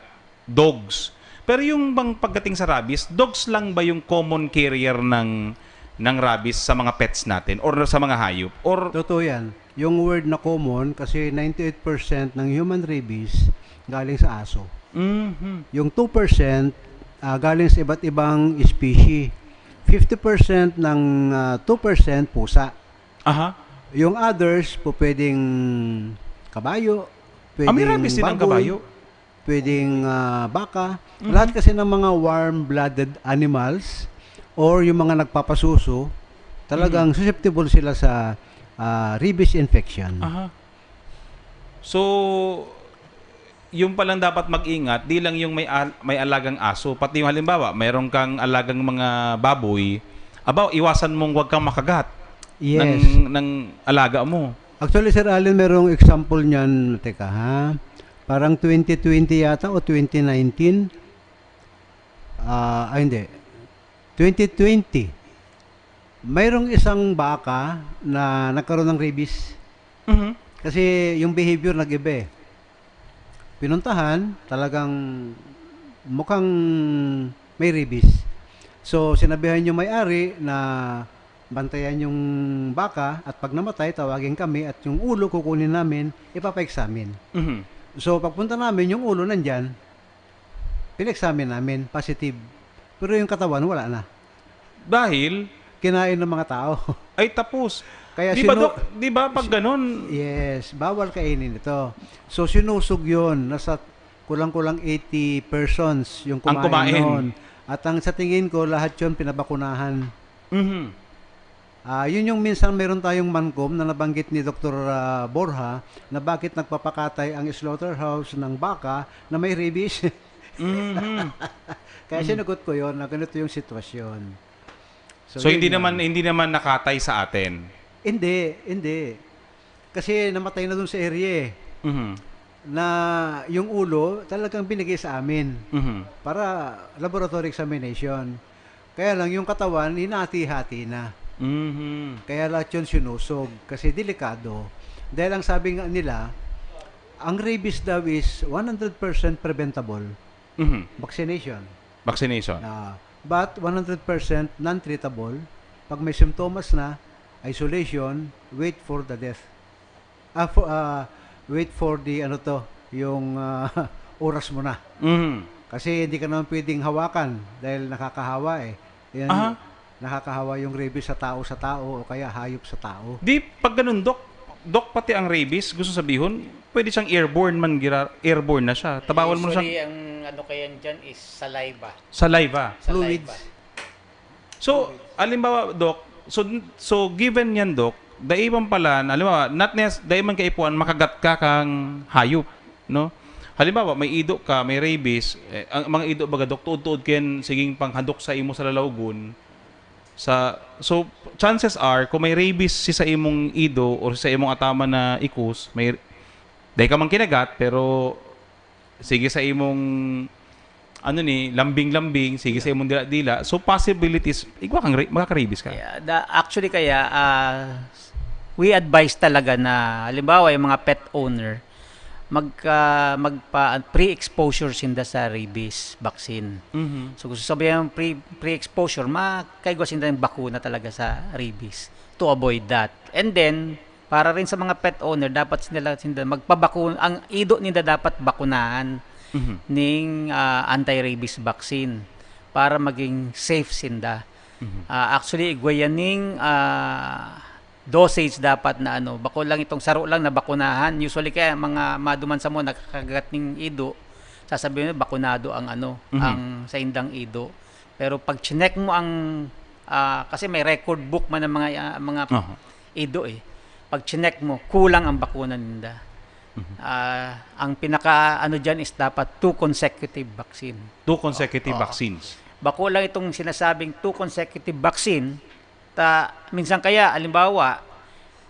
Speaker 20: dogs. Pero yung bang pagdating sa rabies, dogs lang ba yung common carrier ng rabies sa mga pets natin or sa mga hayop? Or
Speaker 22: totoo 'yan. Yung word na common kasi 98% ng human rabies galing sa aso. Yung 2% galing sa iba't ibang species. 50% ng 2% pusa. Yung others po pwedeng kabayo, pwedeng
Speaker 20: may rabies din ang kabayo?
Speaker 22: Pwedeng baka. Lahat kasi ng mga warm-blooded animals or yung mga nagpapasuso, talagang susceptible sila sa rabies infection.
Speaker 20: So, yung palang dapat mag-ingat, di lang yung may alagang aso, pati yung halimbawa, mayroon kang alagang mga baboy, iwasan mong huwag kang makagat.
Speaker 22: Yes.
Speaker 20: ng alaga mo.
Speaker 22: Actually, Sir Allen, merong example niyan. Teka, parang 2020 yata o 2019. Hindi. 2020. Mayroong isang baka na nagkaroon ng rabies. Kasi yung behavior nag-iba. Pinuntahan, talagang mukhang may rabies. So, sinabihan yung may-ari na bantayan yung baka at pag namatay, tawagin kami at yung ulo kukunin namin, ipapa-examine. So, pagpunta namin, yung ulo nandyan, pin-examine namin, positive. Pero yung katawan, wala na.
Speaker 20: Dahil?
Speaker 22: Kinain ng mga tao.
Speaker 20: Ay, tapos.
Speaker 22: Kaya
Speaker 20: di ba pag ganun?
Speaker 22: Yes, bawal kainin ito. So, sinusog yun. Nasa kulang-kulang 80 persons yung kumain noon. At sa tingin ko, lahat yun pinabakunahan. Yun yung minsan meron tayong mankom na nabanggit ni Dr. Borja na bakit nagpapakatay ang slaughterhouse ng baka na may rabies. Kaya sinugot ko yun na ganito yung sitwasyon.
Speaker 20: So hindi naman nakatay sa atin?
Speaker 22: Hindi. Kasi namatay na dun sa area na yung ulo talagang binigay sa amin para laboratory examination. Kaya lang yung katawan, hinati-hati na. Kaya lahat yun sinusog kasi delikado. Dahil ang sabi nga nila, ang rabies daw is 100% preventable. Vaccination. But 100% non-treatable. Pag may symptoms na, isolation, wait for the death. Wait for the yung oras mo na. Kasi hindi ka naman pwedeng hawakan dahil nakakahawa Yan, nakakahawa yung rabies sa tao o kaya hayop sa tao.
Speaker 20: Di, pag ganun, Doc, pati ang rabies, gusto sabihin, pwede siyang airborne na siya. Tabawal mo na siya.
Speaker 21: Usually, ang kaya dyan is saliva.
Speaker 22: Fluids.
Speaker 20: So, alimbawa, Doc, so given yan, Doc, daiman pala, alimbawa, daiman kaipuan, makagat ka kang hayop, no? Halimbawa, may ido ka, may rabies, ang mga ido baga, Doc, tuod-tuod ken siging panghandok sa imo sa lalawgon. So chances are kung may rabies si sa imong ido or sa imong atama na ikus, may dahil ka man kinagat pero sige sa imong lambing-lambing, sige sa imong dila-dila. So possibilities, igwa kang makaka-rabies ka.
Speaker 21: Actually kaya, we advise talaga na, halimbawa yung mga pet owner, pre-exposure sinda sa rabies vaccine. So gusto sabihin yung pre-exposure, makaigwa sinda yung bakuna talaga sa rabies to avoid that. And then, para rin sa mga pet owner, dapat sinda magpabakuna, ang ido nila dapat bakunahan ning anti-rabies vaccine para maging safe sinda. Actually, igwayaning dosage dapat na bako lang itong saro lang na bakunahan. Usually kaya mga maduman sa mo nakakagat ning ido, sasabihin mo bakunado ang ang sa indang ido. Pero pag chinek mo ang kasi may record book man ng mga ido Pag chinek mo, kulang ang bakuna ninda. Ang pinaka dyan is dapat 2 consecutive vaccine.
Speaker 20: 2 consecutive vaccines.
Speaker 21: Bako lang itong sinasabing 2 consecutive vaccine. Minsan kaya, alimbawa,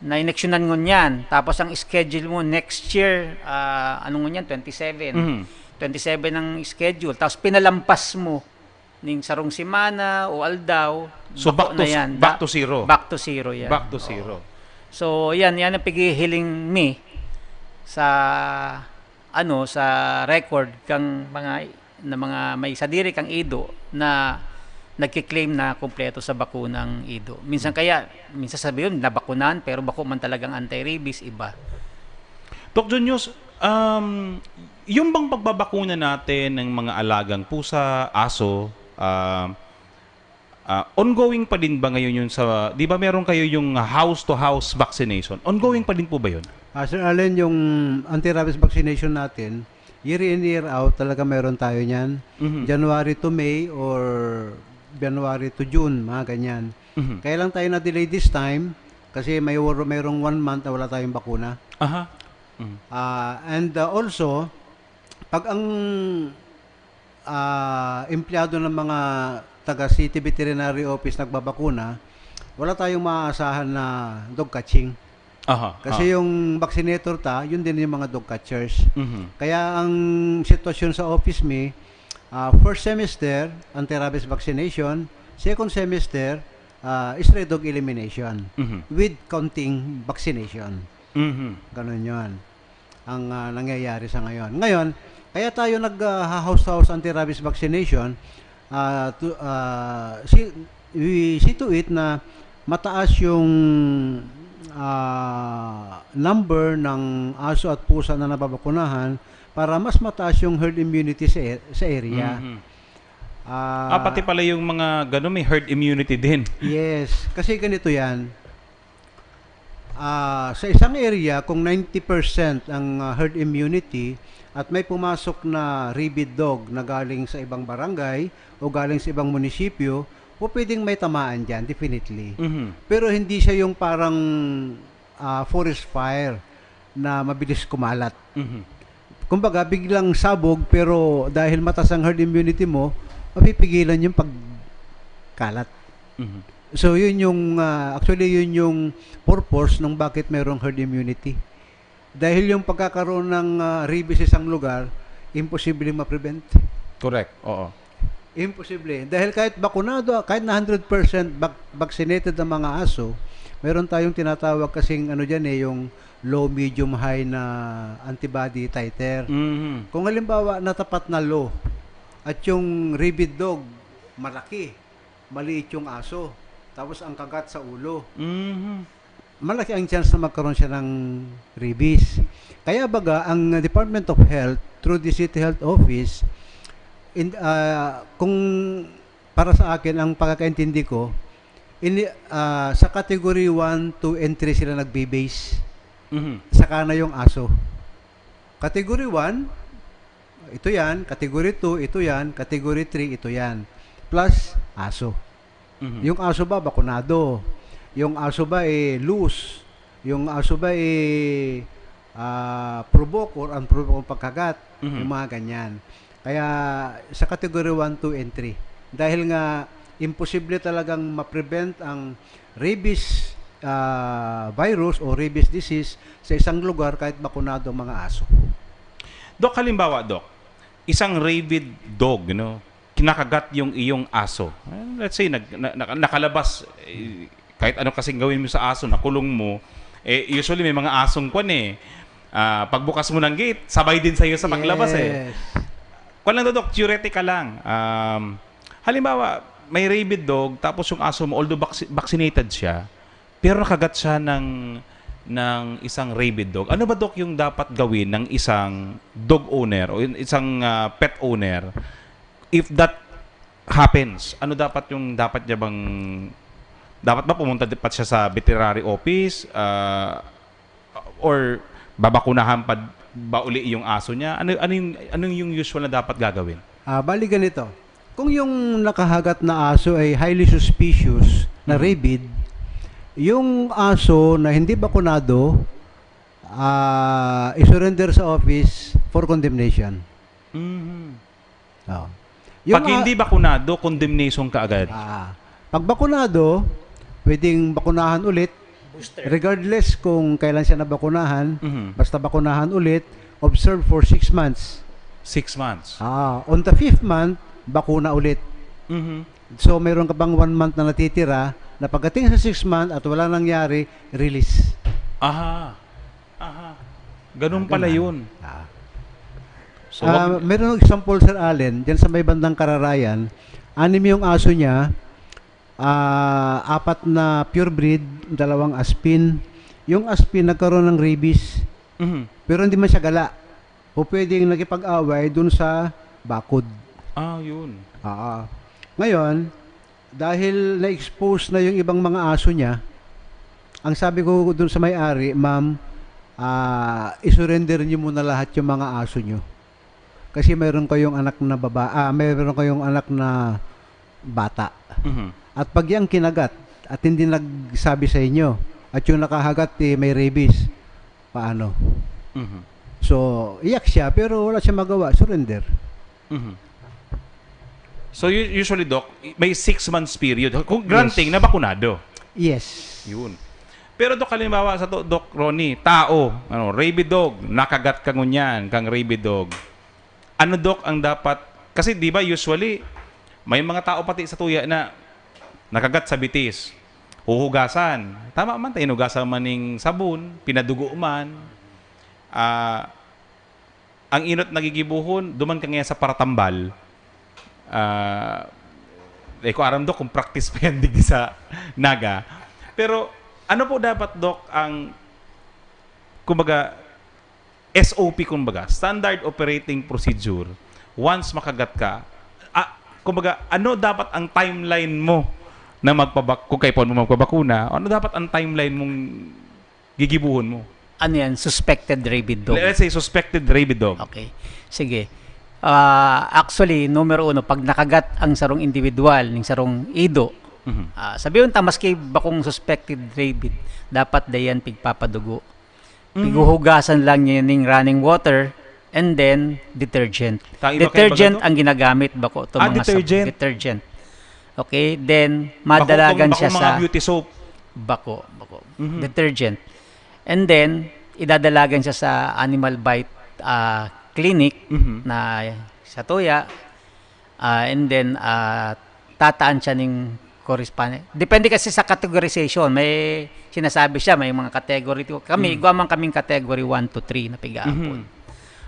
Speaker 21: na-inectionan mo niyan, tapos ang schedule mo next year, 27. 27 ang schedule. Tapos pinalampas mo ning sarong simana o aldaw.
Speaker 20: So back to zero.
Speaker 21: Back to zero yan.
Speaker 20: Back to zero.
Speaker 21: So yan ang pigihiling me sa sa record kang mga may sadiri kang ido na nagki-claim na kumpleto sa bakunang ido. Minsan sabihin nabakunan pero bako man talagang anti-rabies iba.
Speaker 20: Doc Junius, yung bang pagbabakuna natin ng mga alagang pusa, aso, ongoing pa din ba ngayon yun sa, di ba meron kayo yung house-to-house vaccination? Ongoing pa din po ba yun?
Speaker 22: Sir Allen, yung anti-rabies vaccination natin, year in, year out, talaga meron tayo niyan. January to May or January to June, mga ganyan. Kaya lang tayo na-delay this time kasi mayroong 1 month na wala tayong bakuna. And also, pag ang empleyado ng mga taga City Veterinary Office nagbabakuna, wala tayong maaasahan na dog catching. Kasi yung vaccinator yun din yung mga dog catchers. Kaya ang sitwasyon sa office me, first semester, anti-rabies vaccination, second semester, stray dog elimination with counting vaccination. Ganun yun ang nangyayari sa ngayon. Ngayon, kaya tayo nag-house-to-house anti-rabies vaccination, we see to it na mataas yung number ng aso at pusa na nababakunahan para mas mataas yung herd immunity sa area.
Speaker 20: Pati pala yung mga may herd immunity din.
Speaker 22: Yes, kasi ganito yan. Sa isang area, kung 90% ang herd immunity at may pumasok na rabid dog na galing sa ibang barangay o galing sa ibang munisipyo, pwedeng may tamaan dyan, definitely. Pero hindi siya yung parang forest fire na mabilis kumalat. Kumbaga, biglang sabog, pero dahil mataas ang herd immunity mo, mapipigilan yung pagkalat. So, yun yung, actually, yun yung purpose ng bakit mayroong herd immunity. Dahil yung pagkakaroon ng rabies sa isang lugar, imposible ma-prevent.
Speaker 20: Correct, oo.
Speaker 22: Imposible. Dahil kahit bakunado, kahit na 100% vaccinated ang mga aso, meron tayong tinatawag kasing yung low, medium, high na antibody titer. Kung halimbawa natapat na low at yung rabid dog malaki, maliit yung aso, tapos ang kagat sa ulo, malaki ang chance na magkaroon siya ng rabies. Kaya baga, ang Department of Health through the City Health Office, kung para sa akin, ang pagkakaintindi ko, sa category 1, 2, and 3 sila nagbe-base. Saka na yung aso. Category 1, ito yan. Category 2, ito yan. Category 3, ito yan. Plus, aso. Yung aso ba, bakunado. Yung aso ba, loose. Yung aso ba, provoke or unprovoke pagkagat. Yung mga ganyan. Kaya sa category 1, 2, and 3. Dahil nga imposible talagang ma-prevent ang rabies virus o rabies disease sa isang lugar kahit bakunado ang mga aso.
Speaker 20: Dok, halimbawa, Dok, isang rabid dog, kinakagat yung iyong aso. Let's say nakalabas, kahit ano kasing gawin mo sa aso, nakulong mo, usually may mga asong pagbukas mo ng gate, sabay din sa iyo sa paglabas Kung lang Dok, theoretical lang. Halimbawa, may rabid dog, tapos yung aso mo, although vaccinated siya, pero nakagat siya ng isang rabid dog. Ano ba, Dok, yung dapat gawin ng isang dog owner o isang pet owner if that happens? Ano dapat niya bang... Dapat ba pumunta pa siya sa veterinary office? Or babakunahan pa ba uli yung aso niya? Ano yung usual na dapat gagawin?
Speaker 22: Bali ganito. Kung yung nakahagat na aso ay highly suspicious na rabid, yung aso na hindi bakunado, isurrender sa office for condemnation.
Speaker 20: Pag hindi bakunado, condemnation ka agad?
Speaker 22: Pag bakunado, pwedeng bakunahan ulit, regardless kung kailan siya nabakunahan, basta bakunahan ulit, observe for 6 months.
Speaker 20: 6 months?
Speaker 22: On the 5th month, bakuna ulit. So, mayroon ka bang 1 month na natitira, na pagdating sa 6 months at wala nangyari, release.
Speaker 20: Ganun pala yun.
Speaker 22: So, meron example, Sir Allen, dyan sa may bandang Kararayan, 6 yung aso niya, 4 na purebred, 2 aspin. Yung aspin nagkaroon ng rabies. Pero hindi man siya gala. O pwedeng nakipag-away dun sa bakod.
Speaker 20: Yun.
Speaker 22: Ngayon, dahil na-expose na yung ibang mga aso niya, ang sabi ko dun sa may-ari, ma'am, isurrender niyo muna lahat yung mga aso niyo. Kasi mayroon kayong anak na mayroon kayong anak na bata. At pag yung kinagat at hindi nagsabi sa inyo at yung nakahagat may rabies, paano? So, iyak siya pero wala siya magawa, surrender.
Speaker 20: So usually, Doc, may 6 months period. Kung granting na bakunado.
Speaker 22: Yes.
Speaker 20: Yun. Pero Doc, halimbawa sa Doc Ronnie, tao, rabid dog, nakagat ka ngunyan, kang rabid dog. Ano, Doc, ang dapat, kasi di ba usually, may mga tao pati sa tuya na nakagat sa bitis, huhugasan. Tama man, hinugasan man ng sabon, pinadugo man. Ang inot nagigibuhon, duman ka ngayon sa paratambal. Ko aram, Doc, kung practice pa yan digdi sa naga. Pero, ano po dapat, Doc, ang, kumbaga, SOP, kumbaga, Standard Operating Procedure, once makagat ka, kumbaga, ano dapat ang timeline mo na kung kayo po mo magpabakuna, ano dapat ang timeline mong gigibuhon mo?
Speaker 21: Ano yan? Suspected rabid dog.
Speaker 20: Let's say suspected rabid dog.
Speaker 21: Okay. Sige. Actually, numero 1, pag nakagat ang sarong individual, ng sarong ido, sabihin ta, maski bakong suspected rabid, dapat dayan pigpapadugo. Piguhugasan lang niya ng running water and then detergent. Detergent ang ginagamit bako to mga detergent. Okay, then madalagan siya sa
Speaker 20: mga beauty soap.
Speaker 21: Bako. Detergent. And then idadalagan siya sa animal bite clinic na sa tuya. And then tataan siya ng correspondent. Depende kasi sa categorization. May sinasabi siya, may mga category. Kami, gumaman kaming category 1 to 3 na pigaapon.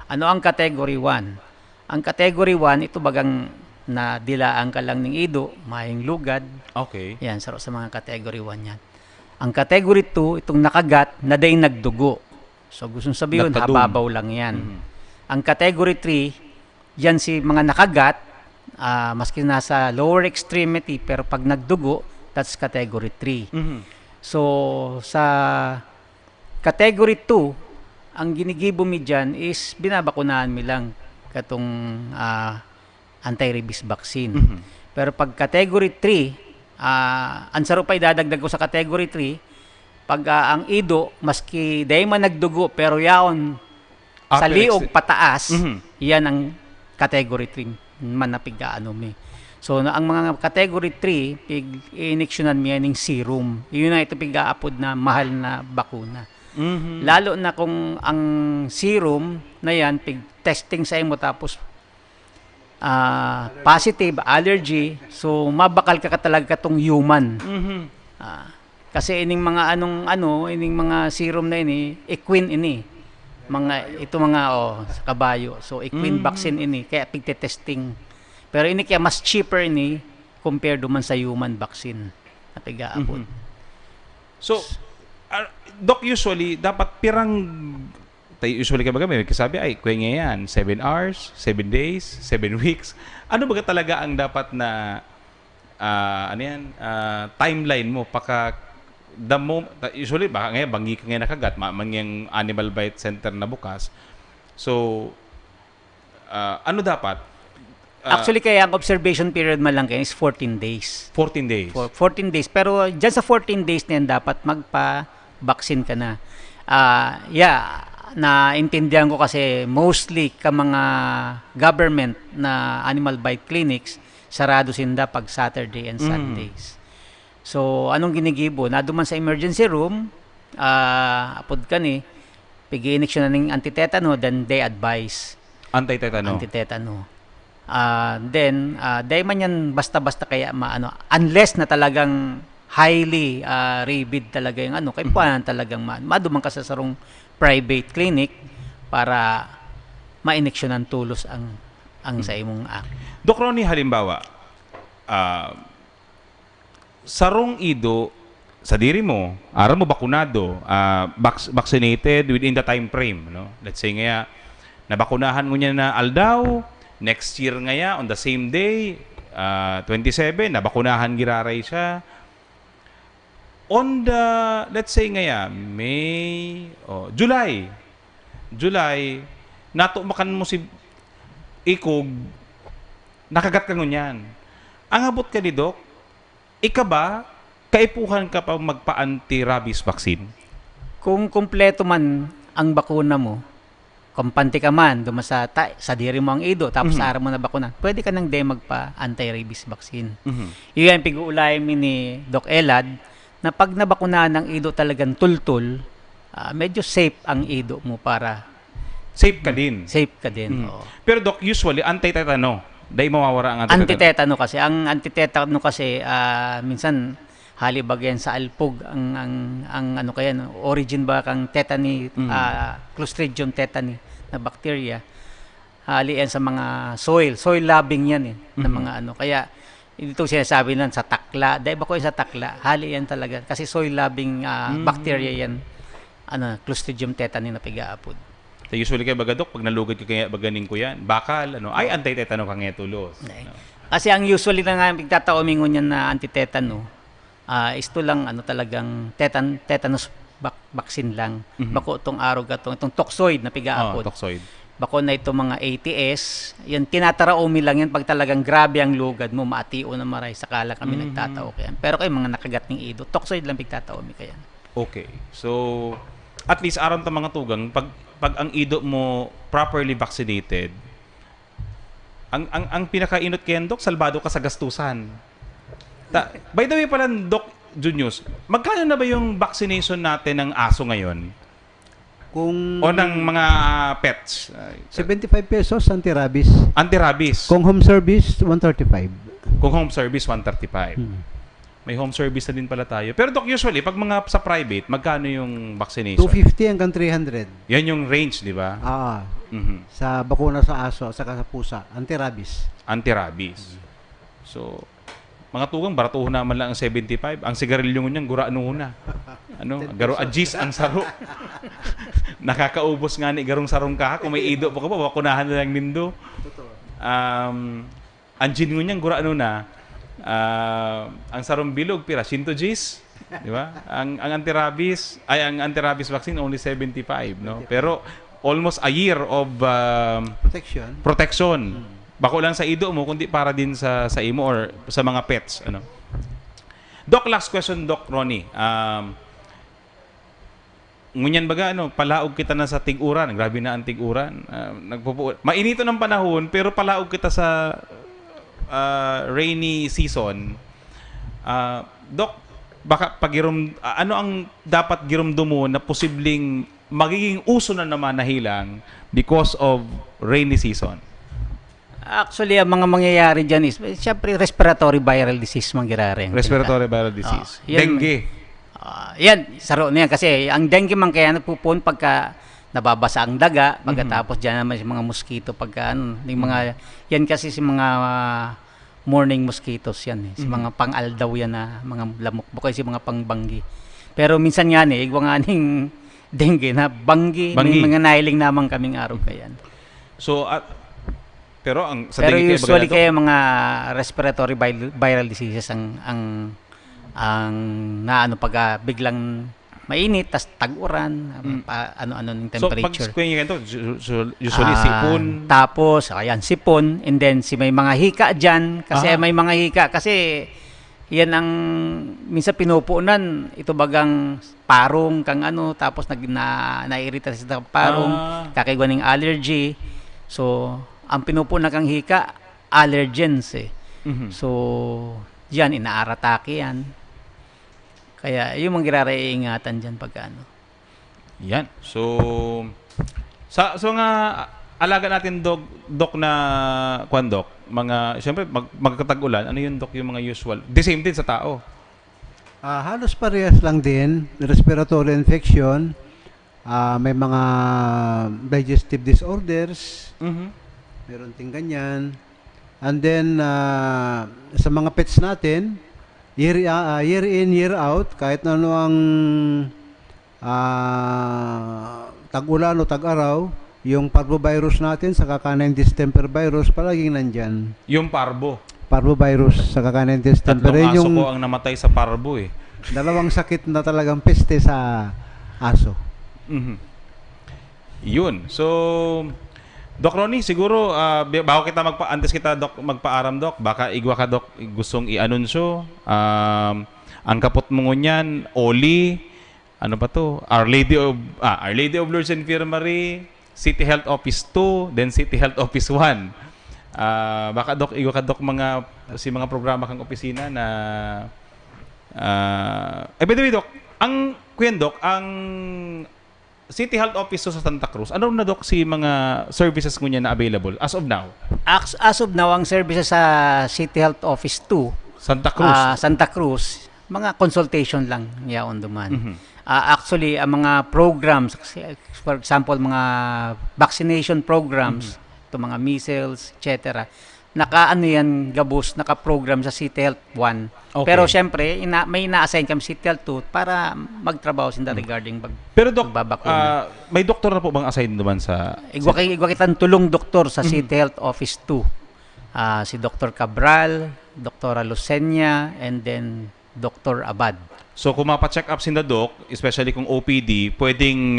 Speaker 21: Ano ang category 1? Ang category 1, ito bagang na dilaan ka lang ng ido, mahing lugad.
Speaker 20: Okay.
Speaker 21: Yan, sa mga category 1 yan. Ang category 2, itong nakagat, na day nagdugo. So, gustong sabihin, hababaw lang yan. Ang category 3, yan si mga nakagat, maski nasa lower extremity, pero pag nagdugo, that's category 3. So, sa category 2, ang ginigibo mi dyan is binabakunahan mi lang katong anti-rabies vaccine. Pero pag category 3, ansaro pa idadagdag ko sa category 3, pag ang ido, maski dahi man nagdugo, pero yaon sa liog pataas, yan ang category 3 man na pigaano mi. So, ang mga category 3, pig-inectionan mi yan ng serum. Yun na ito pigaapod na mahal na bakuna. Lalo na kung ang serum na yan, pig-testing sa imo tapos positive, allergy, so mabakal ka talaga katong human. Kasi ining mga ining mga serum na ini, equine ini. Ito mga sa kabayo. So equine vaccine ini, kaya pigte-testing. Pero ini kaya mas cheaper ini compared duman sa human vaccine na pigaabot.
Speaker 20: So, Doc, usually, dapat usually kabaga may kasabi, ay, kuya yan, 7 hours, 7 days, 7 weeks. Ano ba talaga ang dapat na, timeline mo, usually, baka ngayon, bangi ka ngayon nakagat, mangyang animal bite center na bukas. So, ano dapat?
Speaker 21: Actually, kaya ang observation period man lang kayo is 14 days.
Speaker 20: 14 days?
Speaker 21: 14 days. Pero dyan sa 14 days na yan, dapat magpa-vaccine ka na. Naintindihan ko kasi mostly ka mga government na animal bite clinics, sarado sinda pag Saturday and Sundays. So, anong ginigibo? Naduman sa emergency room, apod ka ni, pigi-injection na ng antitetano, then they advise.
Speaker 20: Antitetano?
Speaker 21: Antitetano. Dahil man yan basta-basta kaya unless na talagang highly rabid talaga yung kaya paano talagang maduman ka sa sarong private clinic para ma-injeksyonan tulos ang sa imong
Speaker 20: Doc Ronnie, halimbawa, sarong ido sa diri mo, aram mo bakunado, vaccinated within the time frame, no? Let's say nga nabakunahan mo niya na aldaw, next year ngaya, on the same day, 27, nabakunahan giraray siya. On the, let's say ngaya, July, natumakan mo si ikog, nakagat ka ngunyan. Ang abot ka ni Doc, ika ba, kaipuhan ka pa magpa-anti-rabies vaccine?
Speaker 21: Kung kumpleto man ang bakuna mo, kampante ka man, sa diri mo ang ido, tapos sa araw mo na bakuna, pwede ka nang magpa-anti-rabies vaccine. Iyan ang pag-uulay ni Doc Elad, na pag nabakunahan ng ido talagang tultul, medyo safe ang ido mo para...
Speaker 20: Safe ka din?
Speaker 21: Safe ka din, oo.
Speaker 20: Pero Doc, usually, anti-tetano, dahil mawawara ang
Speaker 21: antitetano kasi. Ang antitetano kasi, minsan, halibagyan sa alpog ang origin ba kang tetany, Clostridium tetany na bacteria, halian sa mga soil loving yan na mga kaya ito sinasabi nan sa takla, dahil ba ko sa takla, halian talaga kasi soil loving bacteria yan, Clostridium tetany na pigaapod.
Speaker 20: So usually kay baga Doc, pag nalugod ka kaya baganing ko yan, bakal, ay anti-tetano ka nga tulos.
Speaker 21: Kasi ang usually na nga pigtataomingon yan na anti-tetano, ito lang talagang tetanus vaccine lang. Bako itong araw itong toxoid na pigaapod.
Speaker 20: Toxoid.
Speaker 21: Bako na itong mga ATS, yan tinataraomi lang yan pag talagang grabe ang lugad mo, maatio na maray, sakala kami nagtatao kayan. Pero kayo mga nakagat ng ido, toxoid lang pigtataomi kayan.
Speaker 20: Okay. So, at least aron ta mga tugang, pag ang ido mo properly vaccinated, ang pinakainot kayan, Doc, salbado ka sa gastusan. By the way pala, Doc Junius, magkano na ba yung vaccination natin ng aso ngayon? O ng mga pets?
Speaker 22: 75 pesos anti-rabies.
Speaker 20: Anti-rabies?
Speaker 22: Kung home service, 135.
Speaker 20: Kung home service, 135. May home service na din pala tayo. Pero Doc, usually, pag mga sa private, magkano yung vaccination?
Speaker 22: 250 hanggang 300.
Speaker 20: Yan yung range, di ba?
Speaker 22: Sa bakuna sa aso, saka sa pusa. Anti-rabies.
Speaker 20: Anti-rabies. So, mga tugang, baratuho naman lang ang 75. Ang sigarilyo niyang gurano na. Garo ajis ang saro. Nakakaubos nga ni garong sarong ka. Kung may ido pa ka pa, wakunahan na lang nindo. Ang gin niyang gurano na. Ang sarong bilog, pira, 100 Gs. Di ba? Ang anti-rabies, ang anti-rabies vaccine, only 75. No? Pero, almost a year of protection. Bako lang sa ido mo, kundi para din sa imo or sa mga pets. Doc, last question, Doc Ronnie. Ngunyan baga, palaog kita na sa tig-uran. Grabe na ang tig-uran. Mainito ng panahon, pero palaog kita sa rainy season. Doc, baka ano ang dapat girumdo mo na posibleng magiging uso na naman na hilang because of rainy season?
Speaker 21: Actually, ang mga mangyayari dyan is, syempre, respiratory viral disease mangyayari.
Speaker 20: Respiratory viral disease. Dengue.
Speaker 21: Yan, saro na yan. Kasi ang dengue man kaya nagpupun pagka nababasa ang daga, pagkatapos dyan naman yung mga mosquito, pagka yung mga, yan kasi si mga morning mosquitoes yan. Si mga pang-aldaw yan na mga lamok. Bukay si mga pangbanggi. Pero minsan nga igwa nga ning dengue na banggi. May mga nailing naman kaming araw kayan.
Speaker 20: So, pero
Speaker 21: usually kaya mga respiratory viral diseases ang naano pag biglang mainit tas tag-uran, ano-ano ng temperature.
Speaker 20: So pag ganito, usually sipon.
Speaker 21: Tapos ayan sipon, and then may mga hika diyan kasi may mga hika kasi yan ang minsan pinupunan ito bagang parong kang tapos naiirita sa parong kakaigwa ng allergy. So ang pinupunan kang hika, allergens So, yan, inaaratake yan. Kaya, yung mga ingatan dyan pagka
Speaker 20: Yan. So, sa mga alaga natin, Dok na, Dok, siyempre, magkatag-ulan, ano yun, Dok, yung mga usual? The same din sa tao?
Speaker 22: Halos parehas lang din. Respiratory infection, may mga digestive disorders, meron ting ganyan. And then, sa mga pets natin, year in, year out, kahit ano ang tag-ulan o tag-araw, yung parvovirus natin sa canine distemper virus, palaging nandyan.
Speaker 20: Yung parvo?
Speaker 22: Parvovirus sa canine distemper.
Speaker 20: Tatlong aso ko ang namatay sa parvo
Speaker 22: Dalawang sakit na talagang peste sa aso.
Speaker 20: Yun. So, Doc Ronnie, siguro bago kita antes kita magpaaram, Doc, baka igwa ka, Doc, gustong i-anunsyo. Ang kapot mo ngunyan, Oli, ano pa to? Our Lady of Lourdes Infirmary, City Health Office 2, then City Health Office 1. Baka, Doc, igwa ka, Doc, mga programa kang opisina na by the way, Doc, Doc, ang City Health Office sa Santa Cruz, ano na, Doc, si mga services mo niya na available as of now?
Speaker 21: As of now, ang services sa City Health Office 2, Santa Cruz, mga consultation lang niya on demand. Actually, ang mga programs, for example, mga vaccination programs, ito mga measles, etc., naka-program sa City Health 1. Okay. Pero syempre, may ina-assign kami City Health 2 para magtrabaho sila regarding
Speaker 20: Pero Doc, may doktor na po bang assign naman sa...
Speaker 21: Igwa kitang tulong doktor sa City Health Office 2. Si Dr. Cabral, Dr. Lucenia, and then Dr. Abad.
Speaker 20: So kung mapa-check up sila, Doc, especially kung OPD, pwedeng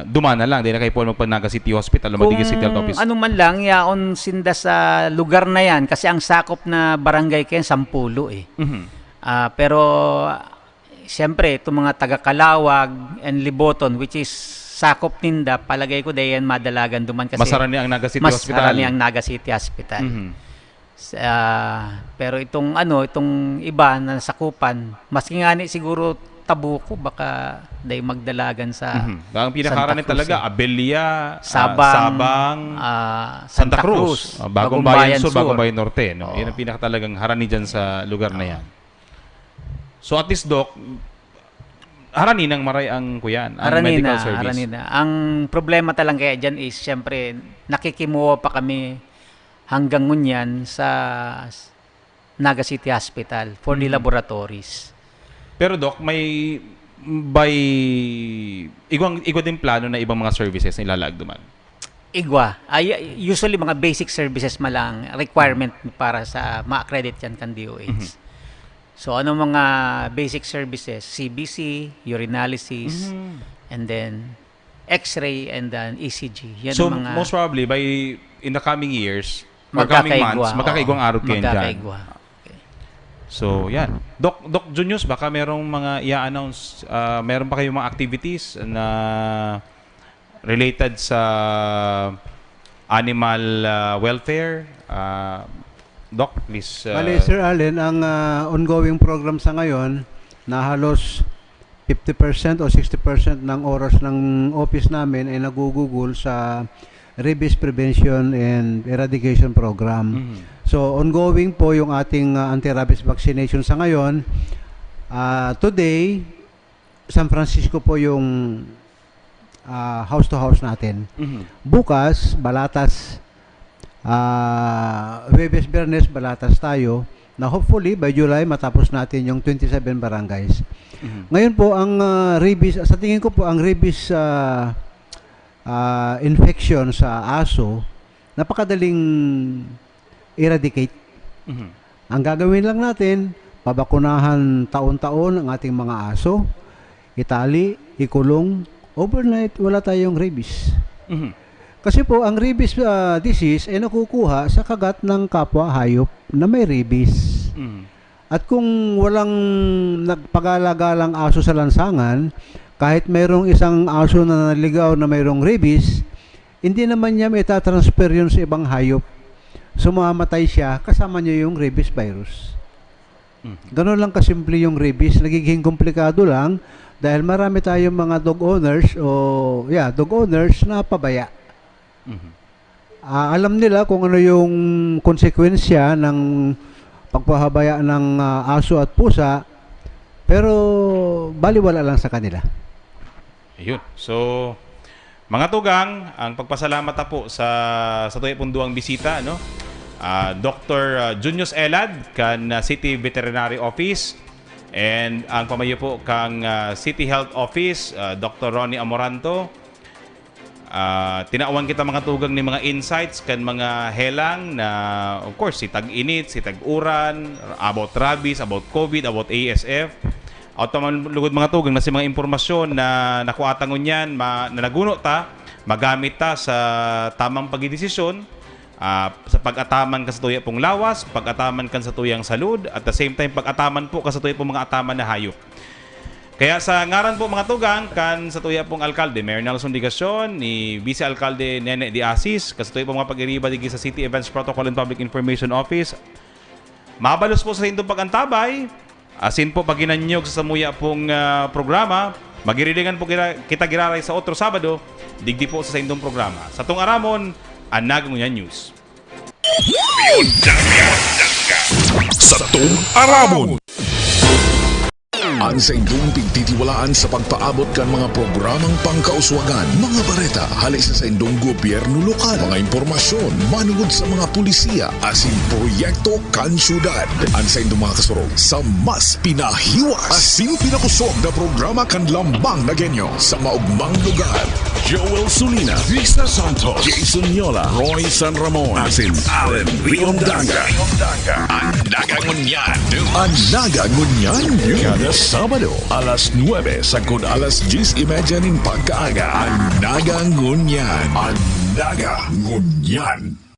Speaker 20: dumana lang, di na kayo po magpanaga City Hospital o Madigis City Health Office.
Speaker 21: Ano man lang, yaon sinda sa lugar na yan, kasi ang sakop na barangay kayo, 10 pero siyempre, itong mga taga-Kalawag and Liboton, which is sakop ninda, palagay ko dahil yan madalagan duman kasi
Speaker 20: masarani ang Naga City Hospital.
Speaker 21: Masarani ang Naga City Hospital. Pero itong iba na sakupan, maski nga ni siguro Tabuco, baka dahil magdalagan sa
Speaker 20: ang pinakaaranin talaga, Abelia,
Speaker 21: Sabang,
Speaker 20: Santa Cruz, Bagong Bayan Sur, Bagong Bayan Norte. No? Yan ang pinakatalagang harani dyan sa lugar na yan. So at least, Doc, harani ng maray ang kuyan, ang medical service.
Speaker 21: Ang problema talaga kaya dyan is, syempre, nakikimuha pa kami hanggang ngunyan sa Naga City Hospital for the laboratories.
Speaker 20: Pero Doc, may igwa din plano na ibang mga services na ilalagduman?
Speaker 21: Igwa. Usually mga basic services malang requirement para sa ma-accredit yan kan DOH. So ano mga basic services? CBC, urinalysis, and then X-ray, and then ECG. Yan
Speaker 20: so
Speaker 21: mga,
Speaker 20: most probably in the coming years, coming months, magkakaigwang araw kayo dyan.
Speaker 21: Okay.
Speaker 20: So, yan. Doc Junius, baka merong mga i-announce, meron pa kayong mga activities na related sa animal welfare? Doc, please.
Speaker 22: Bali, Sir Allen, ang ongoing program sa ngayon na halos 50% o 60% ng oras ng office namin ay nagugugol sa Rabies Prevention and Eradication Program. So, ongoing po yung ating anti-rabies vaccination sa ngayon. Today, San Francisco po yung house-to-house natin. Bukas, Balatas, Huwebes, Biyernes, Balatas tayo, na hopefully by July matapos natin yung 27 barangays. Ngayon po ang rabies, sa tingin ko po ang rabies infection sa aso, napakadaling eradicate. Ang gagawin lang natin, pabakunahan taon-taon ang ating mga aso, itali, ikulong, overnight wala tayong rabies. Kasi po, ang rabies disease ay nakukuha sa kagat ng kapwa hayop na may rabies. At kung walang nagpag-alagalang aso sa lansangan, kahit mayroong isang aso na naligaw na mayroong rabies, hindi naman niya may transfer yun sa ibang hayop. Sumamatay siya, kasama niya yung rabies virus. Ganun lang kasimple yung rabies. Nagiging komplikado lang dahil marami tayong mga dog owners na pabaya. Alam nila kung ano yung konsekwensya ng pagpahabaya ng aso at pusa, pero baliwala lang sa kanila.
Speaker 20: Ayun. So, mga tugang, ang pagpasalamat na po sa tuwi pong duwang bisita, no? Dr. Junius Elad kan City Veterinary Office, and ang pamayo po kang City Health Office, Dr. Ronnie Amoranto. Tinaawan kita mga tugang ni mga insights kan mga helang na of course si tag-init, si tag-uran, about rabies, about COVID, about ASF. At lugod mga tugang na si mga impormasyon na nakuatangon yan, na naguno ta, magamit ta sa tamang pagdidesisyon, sa pag-ataman ka sa tuya pong lawas, pag-ataman ka sa tuyang salud, at the same time pag-ataman po ka sa tuya pong mga ataman na hayop. Kaya sa ngaran po mga tugang kan sa tuya pong alkalde Mayor Nelson Digacion, ni Vice Alkalde Nene Diasis, kasi tuya pong mga pag-iriba digi sa City Events Protocol and Public Information Office, mabalos po sa indong pag-antabay, asin po paginanyog sa samuya pong programa, magirilingan po kita giraray sa otro Sabado, digdi po sa indong programa. Sa tong aramon, ang Nagangunyan News.
Speaker 1: Sa tong aramon. Ang sa indong pigtitiwalaan sa pagpaabot kan mga programang pangkauswagan, mga bareta, halis sa indong gobyerno lokal, mga impormasyon, manungod sa mga pulisiya, asin proyekto kan syudad. Ang sa indong mga kasurog sa mas pinahiwas, asin pinakusog na programa kan lambang na genyo sa maugmang lugar. Joel Sulina, Vista Santos, Jason Yola, Roy San Ramon, asin Allen Riondanga. Ang Nagangunyan. Ang Nagangunyan. Kada Sabado, alas 9 sagud alas 10:30 ning pagkaaga. Ang Nagangunyan. Ang Nagangunyan.